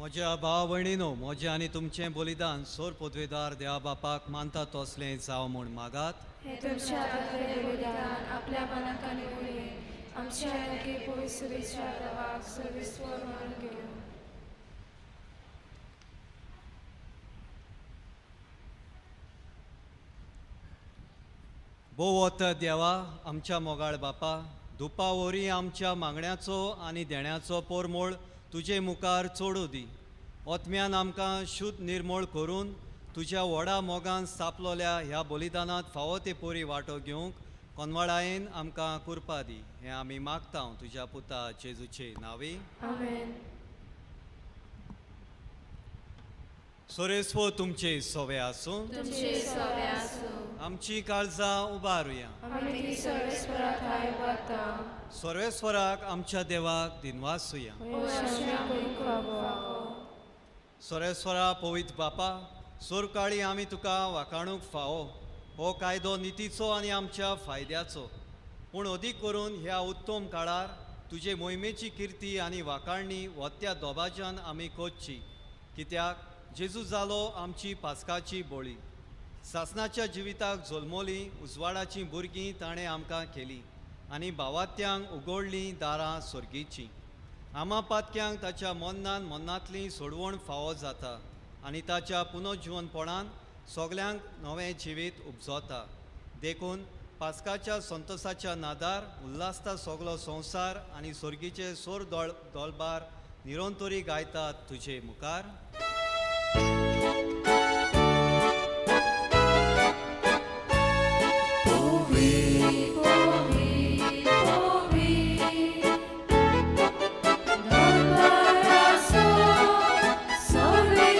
म्हज्या भाव भयणीनो, म्हजें आनी तुमचें बलिदान सोर पदवेदार देवा बापाक मानता तसलें जावं म्हूण मागात. हे तुमच्या हातांतलें बलिदान आपल्या मनाक आनी उर्बे आमच्या हातांतले पवित्र देवाक सर्वेस्वर मानून घेवं. बोवत देवा आमच्या मोगाळ बापा, धुपा वरी आमच्या मागण्याचो आनी देण्याचो पोरमोळ तुजे मुखार चोडू दी. ओतम्यान आमकां शुद्ध निर्मळ करून तुज्या व्हडा मोगान स्थापलोल्या ह्या बलिदानांत फावो ते पोरी वांटो घेवंक कोनवाळायेन आमकां कुरपा दी. हें आमी मागता तुज्या पुता जेजूचे नांवी. आमेन. सोरेस्वो तुमचे सोवे आसूं. तुमचे सोवे आसूं. आमची काळजां उबारुया. आमी ती सर्वेस्पराक हाय वाता. सर्वेस्वराक आमच्या देवाक दिनवासूया. ओ आशा करूंक वागो. सर्वेस्वरा पवित्र बापा, सोरकाळी आमी तुका वाखाणूक फावो. हो कायदो नितीचो आनी आमच्या फायद्याचो, पूण अदीक करून ह्या उत्तम काळार तुजे मोहिमेची किर्ती आनी वाखाणणी वत्या दोबाज्यान आमी कोचची. कित्याक जेजू जालो आमची पास्काची बोळी. सासणाच्या जिविताक जल्मोली उजवाडाची भुरगीं ताणें आमकां केली आनी भावात्यांक उगडलीं दारां स्वर्गीची. आमा पातक्यांक ताच्या मन्नांतली सोडवण फावो जाता आनी ताच्या पुनर्जीवनपणान सगल्यांक नवें जिवीत उपजोता. देखून पास्काच्या संतोसाच्या नादार उल्हासता सगलो संवसार आनी स्वर्गीचे सोर दोलबार निरोंतोरी गायतात तुजे मुखार. Sorry,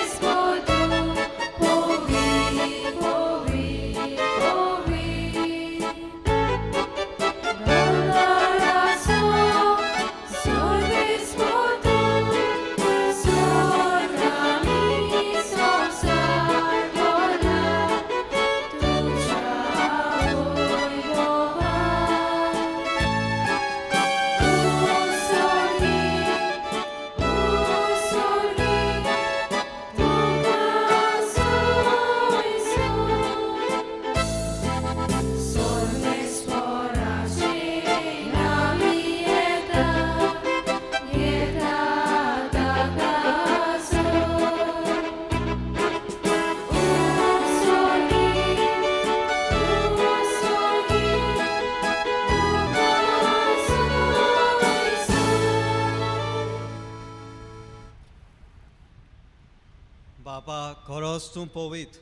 बाबा खरोच तूं पवित्र,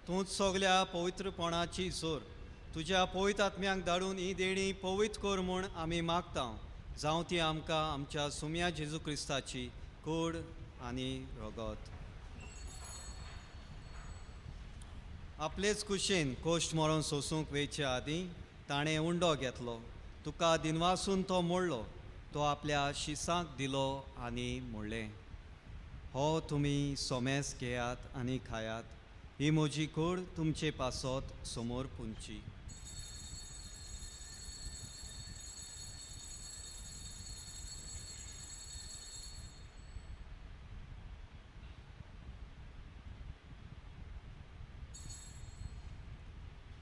तूंच सगल्या पवित्रपणाची सोर. तुज्या पवित्र आत्म्याक धाडून ही देणी पवित्र कर म्हूण आमी मागता. जावं ती आमकां आमच्या सुम्या जेजू क्रिस्ताची कूड आनी रगत. आपलेच कुशेन कोश्ट मरून सोसूंक वेचे आदीं ताणें उंडो घेतलो. तुका दिनवासून तो मोडलो. तो आपल्या शिसांक दिलो आनी मोडलें. हो तुमी सोमेस घेयात आनी खायात. ही म्हजी कूड तुमचे पासत समोर पुंची.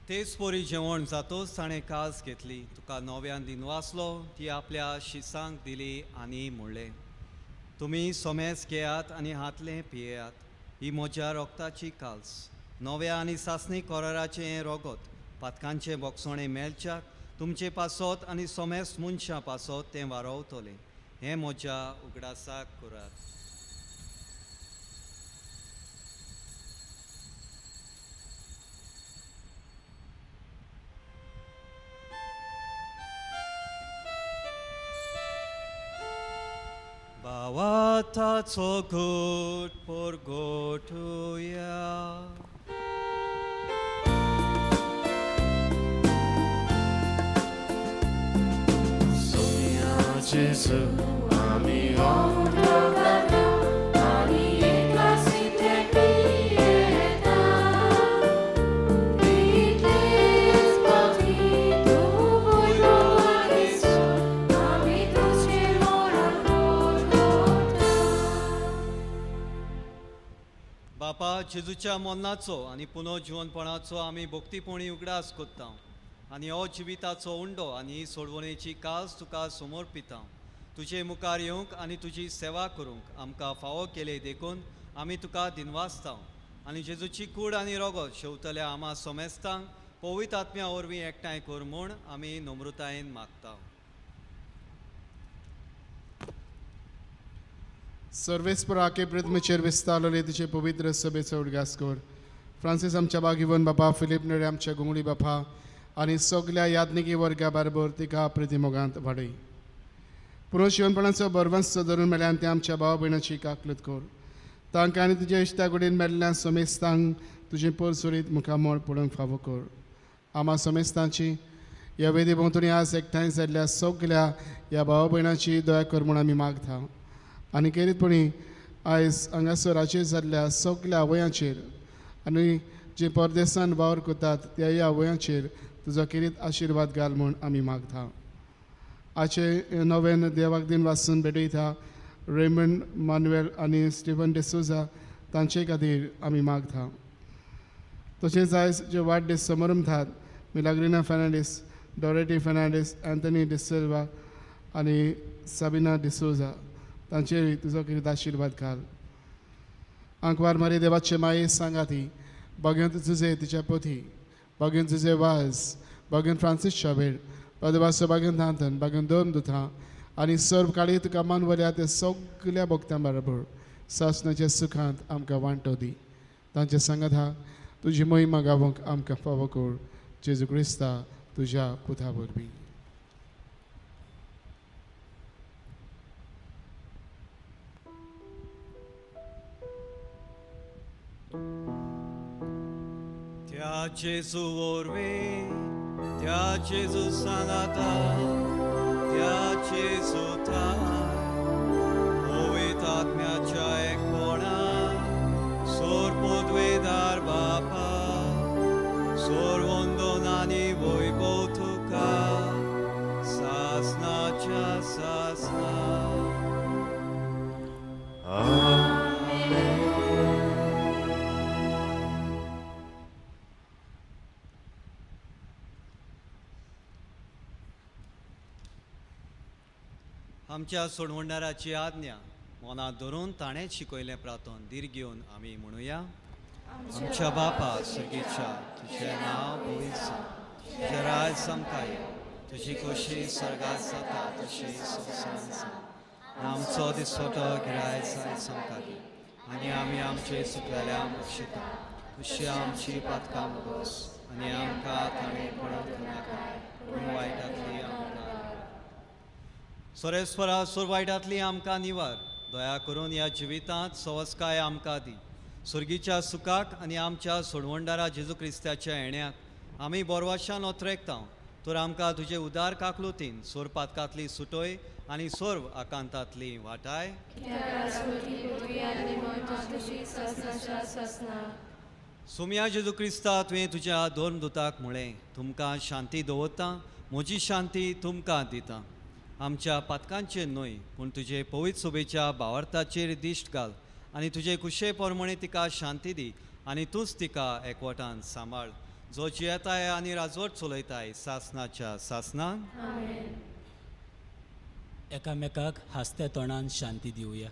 तेच पोरी जेवण जातोच ताणें कास घेतली. तुका नव्यान दिनवासलो. ती आपल्या शिसांक दिली आनी मोडलें. तुमी सोमेस घेयात आनी हातलें पियेयात. ही म्हज्या रोगताची काल्स. नव्या आनी सासणी कोराराचें हें रोगत पातकांचें बोगसोणें मेळच्याक तुमचे पासत आनी सोमेस मनशां पासत तें वारोवतलें. हें म्हज्या उगडासाक करात. Bawataco good porgotuja. Sumia Jesu, ami odrogata, ani eklasite pieta. Pritles patitu vojo adesso, ami duce moral बापा जेजूच्या मरणाचो आनी पुनर्जीवनपणाचो आमी भक्तीपणी उगडास कोत्ता. आनी हो जिविताचो उंडो आनी सोडवणेची कास तुका समोर पिता. तुजे मुखार येवंक आनी तुजी सेवा करूंक आमकां फावो केले देखून आमी तुका दिनवासता. आनी जेजूची कूड आनी रोगत शेवतल्या आमा सोमेस्तांक पवित्र आत्म्या वरवीं एकठांय कर म्हूण आमी नम्रतायेन मागता. सर्वेस्पर आके प्रथमेचेर विस्तारलेले तुजे पवित्र सभेचो उडगास कर. फ्रांसीस आमच्या बागिवन बापा, फिलीप नडे आमच्या गुंगळी बापा आनी सगल्या यादनिकी वर्गा बरोबर तिका प्रतिमोगांत वाडय. पुनर्जीवनपणाचो बरवंस धरून मेळ्यान ते आमच्या भाव भयणाची काकलत कर. तांकां आनी तुज्या इश्टा कडेन मेळिल्ल्या सोमेस्तांक तुजें परसुरीत मुखामोळ पडोवंक फावो कर. आमा सोमेस्तांची ह्या वेदी भोंवतणी आज एकठांय जाल्ल्या सगल्या ह्या भाव भयणाची दया कर म्हूण आमी मागता. आनी खेरीतपणी आयज हांगासर राजेर जाल्ल्या सगल्या आवयांचेर आनी जे परदेसान वावर करतात त्या ह्या आवयांचेर तुजो खेरीत आशिर्वाद घाल म्हूण आमी मागता. आजचे नोवेन देवाक दिन वाचून भेटयता रेमंड मानुएल आनी स्टीफन डिसोजा तांचे खातीर आमी मागता. तशेंच आयज जे वाडदीस समारंभ जातात मिलाग्रिना फेर्नांडीस, डॉरेटी फेर्नांडीस, एंथनी डिसिल्वा आनी साबिना डिसोजा तांचेर तुजो कितें आशिर्वाद घाल. आंकवार मारी देवाचे माये सांगाती भगवंत तुझे तिच्या पोथी, भगवंत तुझे वाज, भगवंत फ्रांसीस शाबेर, पदवासो भगवंत हांतन, भगवंत दोन दुथां आनी सर्व काळी तुका मानवल्या ते सगल्या भक्तां बरोबर सासणाच्या सुखांत आमकां वांटो दी. तांचे सांगात हा तुजी महिमा गावूंक आमकां फावो कर. जेजू क्रिस्ता तुज्या पुता वरवीं. त्या जेजू वरवीं, त्या जेजू सांगाता, त्या जेजू थाय पवित्र आत्म्याच्या एकपणान सोर पदवेदार बापा, सोर वंदन आनी वैभव तुका सासणाच्या सासणा. आमच्या सोडवणाराची आज्ञा मनात धरून ताणें शिकयलें प्रार्थन धीर घेवन आमी म्हणुया. आमच्या बापा सुर्गीच्या तुजें नांव पवित्र, तुजें राज समकाय, तुजी खोशी स्वर्गांत जाता तशी संवसारांत जाता. आमचो दिसवटो गिराय जाय समकाय, आनी आमी आमचे सुकलेल्यांक बक्षिता तशी आमची पातकां भोगोस आनी आमकां ताणें पडोवंक नाकाय पूण वायटांतली आमकां सोरेस्परा सोर वायटांतली आमकां निवार दया करून ह्या जिवितांत सवस्काय आमकां दी सुर्गीच्या सुखाक आनी आमच्या सोडवणदारा जेजू क्रिस्ताच्या येण्याक आमी बोरवाशान ओत्रेकता तर आमकां तुजे उदार काकलुतीन सोर पातकांतली सुटोय आनी सोर्व आकांतांतली वाटाय सुम्या जेजू क्रिस्ता तुवें तुज्या दोन दुताक म्हळें तुमकां शांती दवरता म्हजी शांती तुमकां दिता आमच्या पातकांचेर न्हय पूण तुजे पवित्र सोबेच्या भावार्थाचेर दिश्ट घाल आनी तुजे कुशे पोरमणे तिका शांती दी आनी तूंच तिका एकवटान सांबाळ जो जियेताय आनी राजवट चलयताय सासनाच्या सासनान एकामेकाक हास्त्या तोंडान शांती दिवया.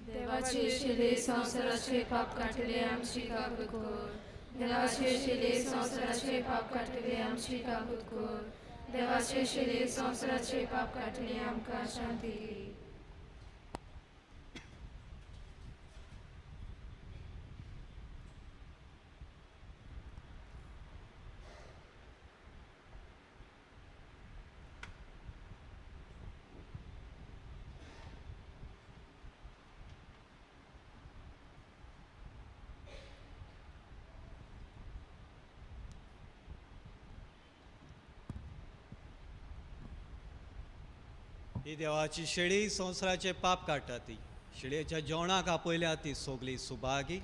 देवाचे शिले संसाराचे पाप काटले आमची काबूत कर. देवाचे शिले संसाराचे पाप काटले आमची काबूत कर. देवाचे शिले संसाराचे पाप काटले आमकां शांती दी. ही देवाची शेळी संवसाराचे पाप काडटा ती शेळयेच्या जेवणाक आपयल्या ती सोगली सुभागी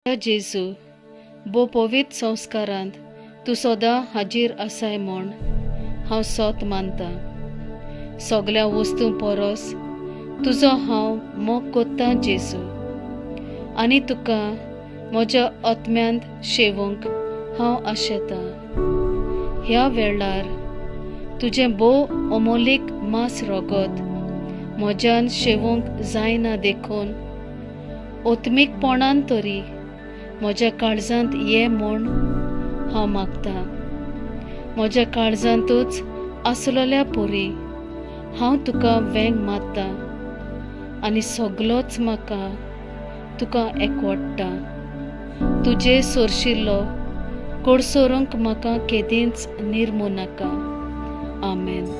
जेजू बो पवित्र संस्कारांत तूं सदां हाजीर आसाय म्हूण हांव सोत मानता. सगळ्या वस्तू परस तुजो हांव मोग कोत्तां जेजू आनी तुका म्हज्या आत्म्यांत शेवूंक हांव आशेतां. ह्या वेळार तुजें भोव अमोलीक मास रोगत म्हज्यान शेवूंक जायना देखून ओत्मीकपणान तरी म्हज्या काळजांत ये म्हूण हांव मागतां. म्हज्या काळजांतूच आसलोल्या पोरी हांव तुका वेंग मारतां आनी सगलोच म्हाका तुका एकवडटा. तुजे सोरशिल्लो कोडसोरूंक म्हाका केदींच निर्मू नाका. आमेन.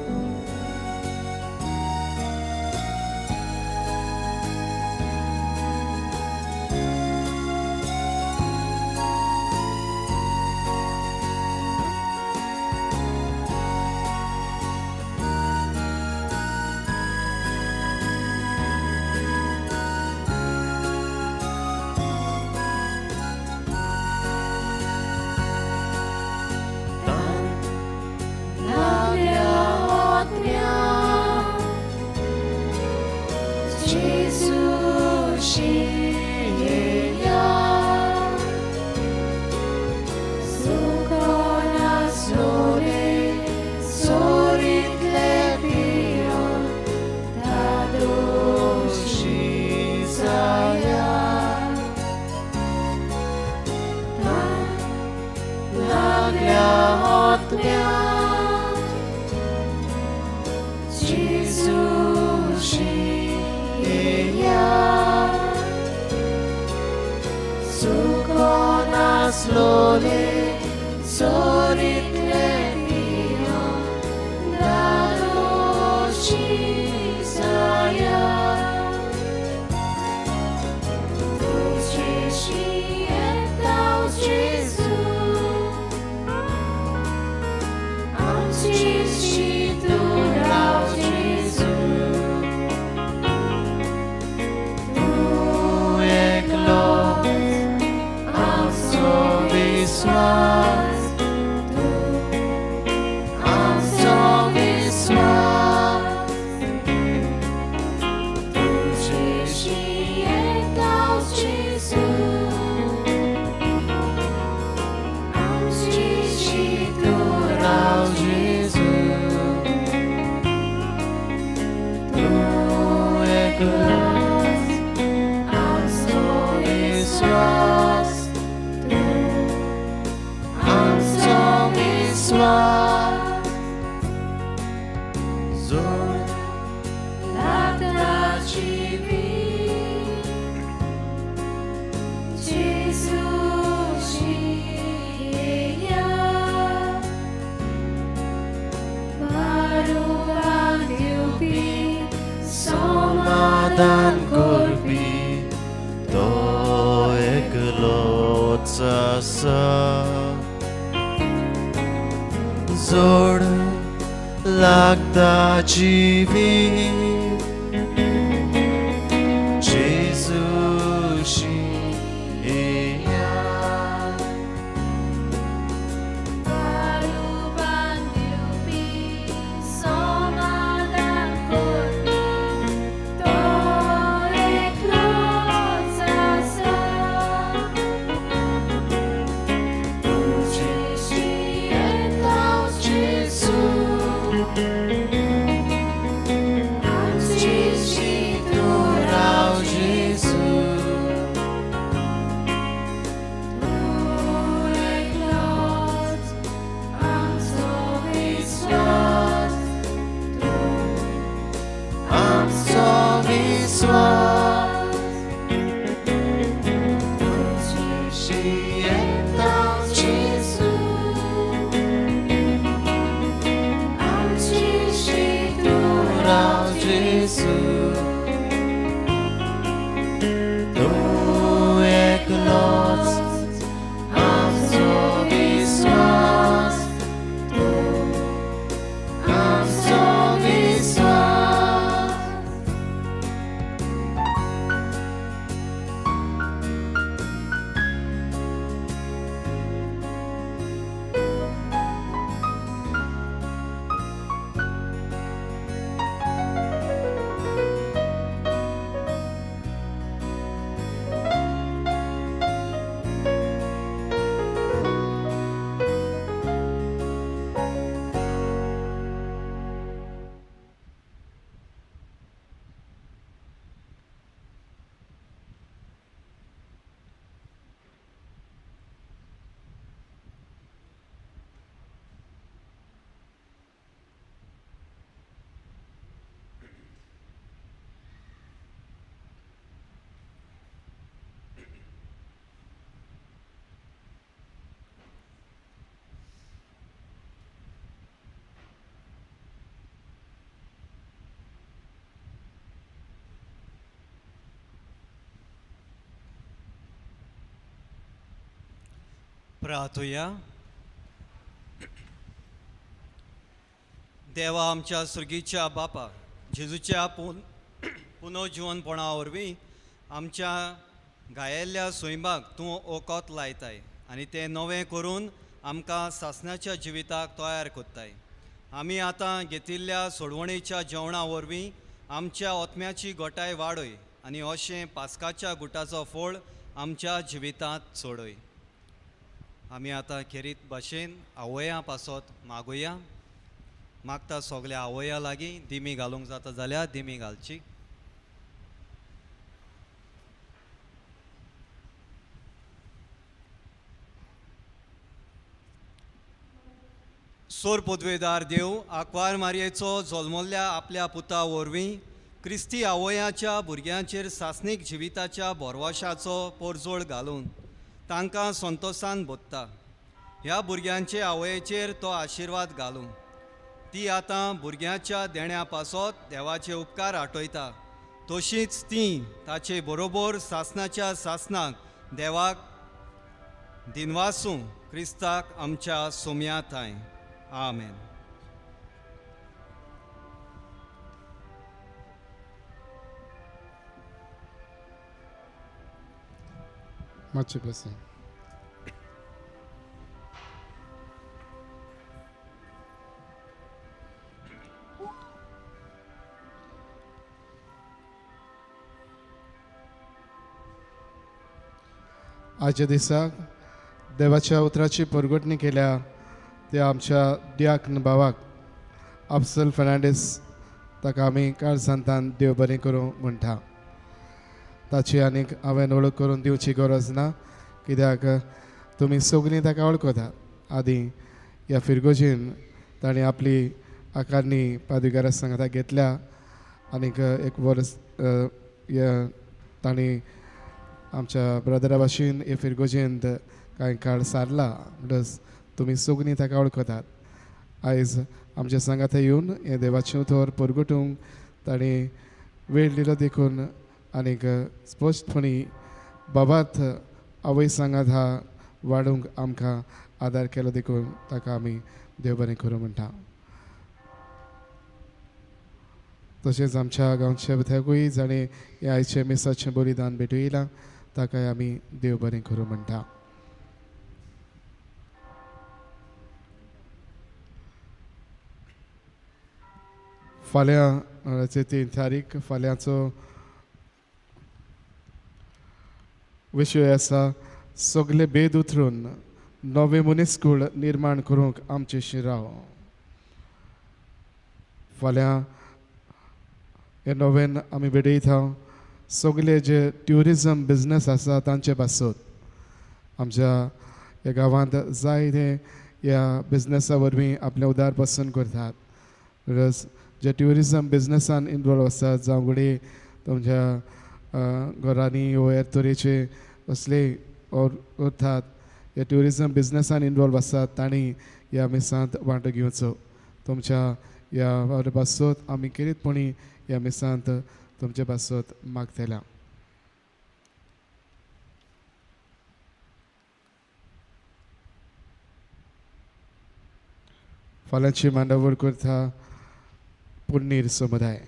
तूं एकलोच आमचो विश्वास, तूं आमचो विश्वास. जोड लागता जिवीत जेजूशी येया, बारुबान दिवपी समाधान करपी तो एकलोच आसा. जोड लागता जिवीत जेजूशी येया, बारुबान दिवपी समाधान करपी तो एकलोच आसा. तुजेशी येता जेजू, आमचेशी तूं राव जेजू. तूं एकलोच आमचो विश्वास, तूं आमचो विश्वास. तुजेशी येता जेजू, आमचेशी तूं राव जेजू. तूं एकलोच आमचो विश्वास, तूं आमचो विश्वास. प्रार्थुया. देवा आमच्या सुर्गीच्या बापा, जेजूच्या पुनर्जीवनपणा वरवीं आमच्या घायल्ल्या सोयंबाक तूं ओकोत लायताय आनी तें नवें करून आमकां सासणाच्या जिविताक तयार कोत्ताय. आमी आतां घेतिल्ल्या सोडवणेच्या जेवणा वरवीं आमच्या ओतम्याची गोटाय वाडय आनी अशें पास्काच्या गुटाचो फळ आमच्या जिवितांत सोडय. आमी आतां खेरीत भाशेन आवया पासत मागुया. मागता सगल्या आवया लागीं दिमी घालूंक जाता जाल्यार दिमी घालची. सोर पदवेदार देव आंकवार मारयेचो जल्मल्ल्या आपल्या पुता वरवीं क्रिस्ती आवयाच्या भुरग्यांचेर सासणीक जिविताच्या बोरवाशाचो पोरजोळ घालून तांकां संतोशान बोत्ता. ह्या भुरग्यांचे आवयेचेर तो आशिर्वाद घालूं. ती आतां भुरग्यांच्या देण्या पासत देवाचे उपकार आठयता. तशींच ती ताचे बरोबर सासणाच्या सासणाक देवाक दिनवासूं क्रिस्ताक आमच्या सोम्यांताय. आमेन. मातशें बसा. आजच्या दिसाक देवाच्या उतराची परगटणी केल्या त्या आमच्या दियाकन भावाक अफसल फर्नांडीस ताका आमी काळजांतान देव बरें करूं म्हणटा. ताची आनीक हांवें वळख करून दिवची गरज ना, कित्याक तुमी सगळीं ताका वळखतात. आदीं ह्या फिरगोजीन ताणें आपली आकारणी पाद्रीगारा सांगाता घेतल्या आनीक एक वर्स ताणें आमच्या ब्रदरा भाशेन हे फिरगोजेंत कांय काळ सारला म्हणटच तुमी सगळीं ताका वळखतात. आयज आमच्या सांगाता येवन हे देवाचें उतर परगटूंक ताणें वेळ दिलो देखून आनीक स्पश्टपणी बाबात आवय सांगात हा वाडूंक आमकां आदार केलो देखून ताका आमी देव बरें करूं म्हणटा. तशेंच आमच्या गांवच्या विद्याकूय जाणें हे आयचे मिसाचें बलिदान भेटयलां ताकाय आमी देव बरें करूं म्हणटा. फाल्यां 3 तारीख फाल्यांचो विशय आसा सगळे भेद उतरून नवे मनीसकूळ निर्माण करूंक आमचे शिराव. फाल्यां हे नोवेन आमी भेटयता सगळे जे ट्युरिजम बिजनस आसा तांचे पासून आमच्या ह्या गांवांत जायते ह्या बिजनसा वरवीं आपलें उदारपासून करतात. प्लस जे ट्युरिजम बिजनसान इनवॉल्व आसात जावं घडये तुमच्या घरांनी वो हेर तरेचे असले करतात हे ट्युरिजम बिजनसान इनवॉल्व आसात तांणी ह्या मिसांत वांटो घेवचो. तुमच्या ह्या पासत आमी किरीतपणी ह्या मिसांत तुमचे पासत मागतल्या. फाल्यांची मांडावळ करता पुण्णीर समुदाय.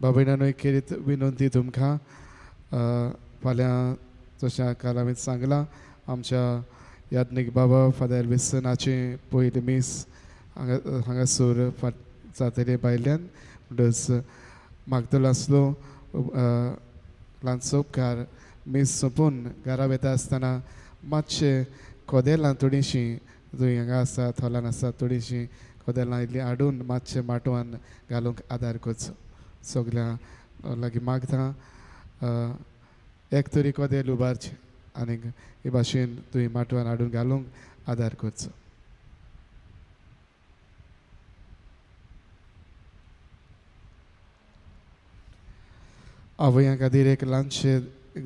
बाबयणानूय किरीत विनंती तुमकां फाल्यां जशें काल हांवें सांगलां आमच्या याज्ञीक बाबा फादर विल्सनाचे पयली मीस हांगासर जातले भायल्यान म्हणटच मागतलो आसलो ल्हानसो उपकार मीस सोंपून घरा वता आसतना मातशें कोदेलां थोडीशीं जंय हांगा आसात हॉलान आसात थोडीशीं कोदेलां इल्लीं हाडून मातशें माटवान घालूंक आदार करचो. सगळ्यां लागीं मागता एक तरी कोदेल उबारचें आनीक हे भाशेन तुवें माटवान हाडून घालूंक आदार करचो. आवयां खातीर एक ल्हानशें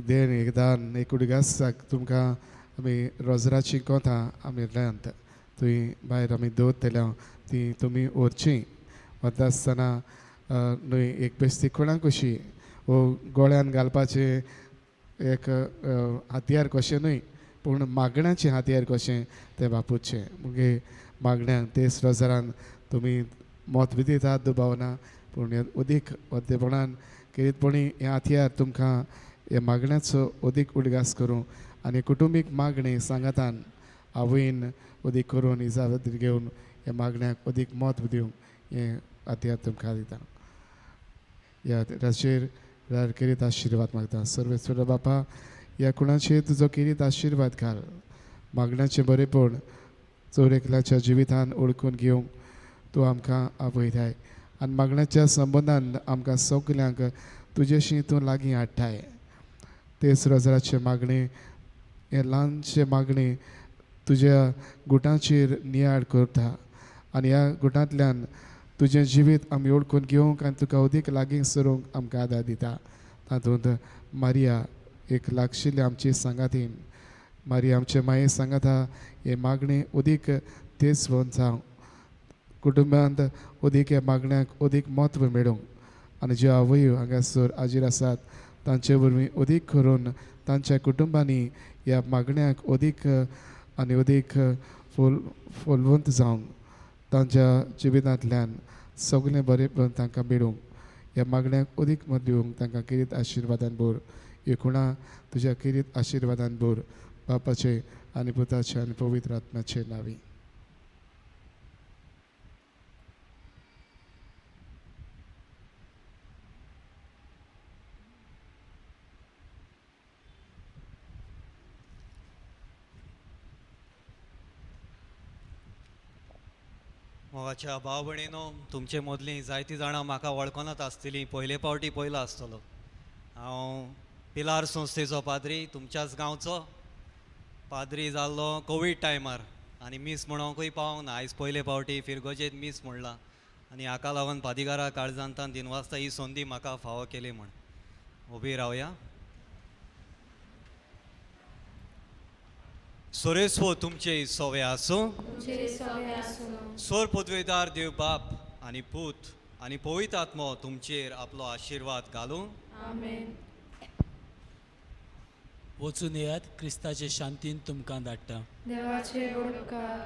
देण एक दान एक उडगासाक तुमकां आमी रोजराची कोंतां आमी लायंत थंय भायर आमी दवरतल्या ती तुमी व्हरचीं. वता आसतना न्हय एक बेश्टी कोणाक कशी वो गोळ्यान घालपाचें एक हातयार कशें न्हय पूण मागण्याचें हातयार कशें तें वापरचें. मुगे मागण्यांक तेच रोजरान तुमी मोत बी दितात दुबावना पूण अदीक वतेपणान किरीतपणी हें हातयार तुमकां हे मागण्याचो अदीक उडगास करूं आनी कुटुंबीक मागणी सांगातान आवयन अदीक करून इजाजत घेवन हे मागण्याक अदीक मोत दिवंक हें हातयार तुमकां दिता. ह्या राचेर किरीत आशिर्वाद मागता. सर्वेश्वर बापा ह्या कुणाचेर तुजो किरीत आशिर्वाद घाल. मागण्याचें बरेपण चोरेकल्याच्या जिवितान ओळखून घेवंक तूं आमकां आपयताय आनी मागण्याच्या संबंदान आमकां सगल्यांक तुजेशी तूं लागीं हाडटाय. तेच रोजराचे मागणी हे ल्हानशे मागणी तुज्या गुटांचेर नियाळ करता आनी ह्या गुटांतल्यान तुजें जिवीत आमी ओळखून घेवंक आनी तुका अदीक लागीं सरूंक आमकां आदार दिता. तातूंत मारिया एक लागशिल्ली आमची सांगातीन मारिया आमचे माये सांगाता हे मागणी अदीक तेजवन जावं कुटुंबांत अदीक हे मागण्याक अदीक म्हत्व मेळूंक आनी ज्यो आवयो हांगासर हाजीर आसात तांचे वरवीं अदीक करून तांच्या कुटुंबांनी ह्या मागण्याक अदीक आनी अदीक फुलवंत जावंक तांच्या जिवितांतल्यान सगळें बरेंपण तांकां मेळूंक ह्या मागण्याक अदीक मत दिवंक तांकां किरीत आशिर्वादान भर. ह्यो खुणां तुज्या किरीत आशिर्वादान भर बापाचे आनी पुताचे आनी पवित्र आत्म्याचे नांवी. मोगाच्या भाव भयणीनो, तुमचे मदलीं जायतीं जाणां म्हाका वळखनात आसतलीं. पयले फावटी पयलो आसतलो. हांव पिलार संस्थेचो पाद्री, तुमच्याच गांवचो पाद्री जाल्लो कोवीड टायमार आनी मीस म्हणोंकूय पावोंक ना. आयज पयले फावटी फिरगोजेत मीस म्हणलां आनी हाका लागून पादिगारा काळजांतान दिनवासता ही संदी म्हाका फावो केली म्हण. उबी रावया. सोरेस्वो तुमचे सोवे आसूं. सोर पदवेदार देव बाप आनी पूत आनी पवित्र आत्मो तुमचेर आपलो आशिर्वाद घालूं. वचून येयात, क्रिस्ताचे शांतीन तुमकां धाडटा. देवाचे उपकार.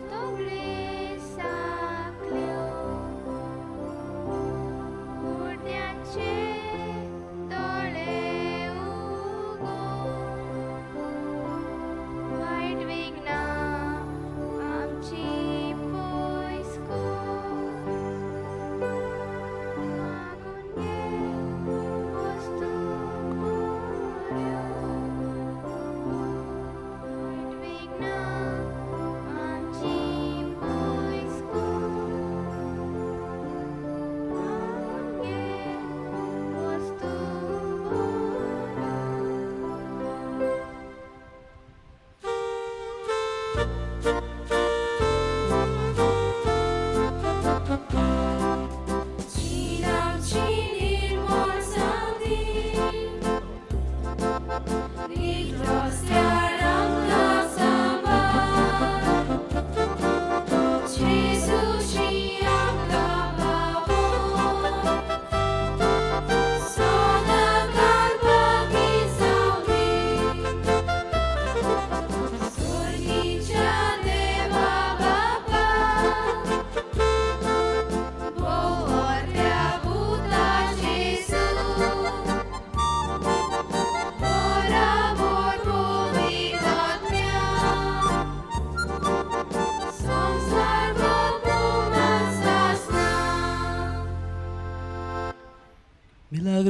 Doble saklio,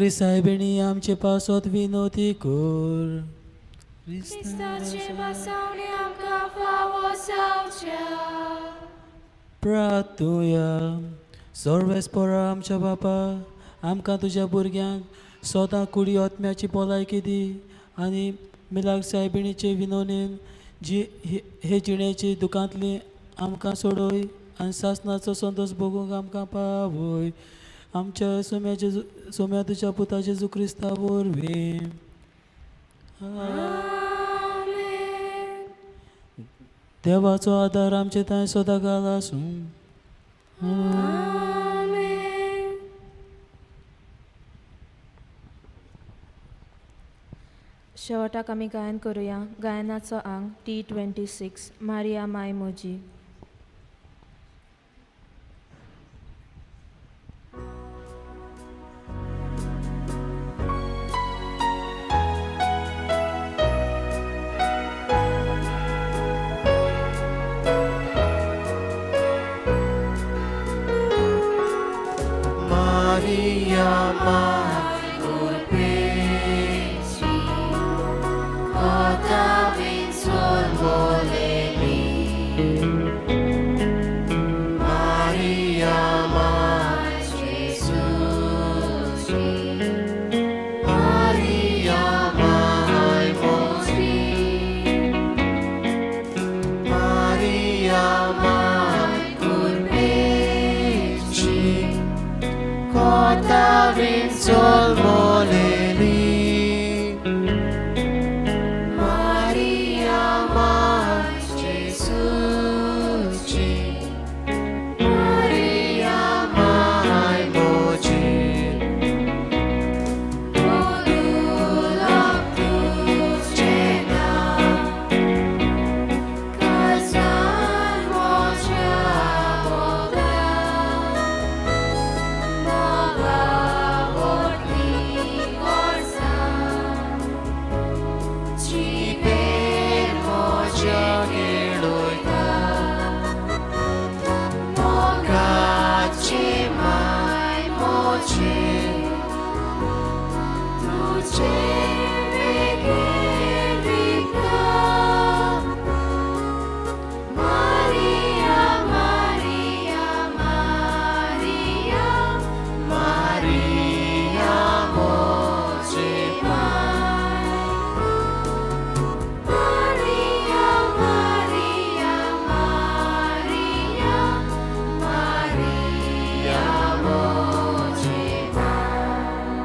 सगळी सायबिणी आमचे पासत विनोती कर. क्रिस्ताचे बसवणे आमकां फावो जावच्या. प्रार्थुया. सर्वेस्परा आमच्या बापा, आमकां तुज्या भुरग्यांक स्वता कुडी आत्म्याची भलायकी दी आनी मिलाग्र सायबिणीचे विनोनेन हे जिणेची दुखांतली आमकां सोडोय आनी सासणाचो संतोश भोगूंक आमकां पावय. आमच्या सोम्या तुज्या पुता जेजू क्रिस्ता वरवीं. देवाचो आदार आमचे थंय सदांकाळ आसूं. शेवटाक आमी गायन करुया गायनाचो अंक T26 मारिया माय मोजी.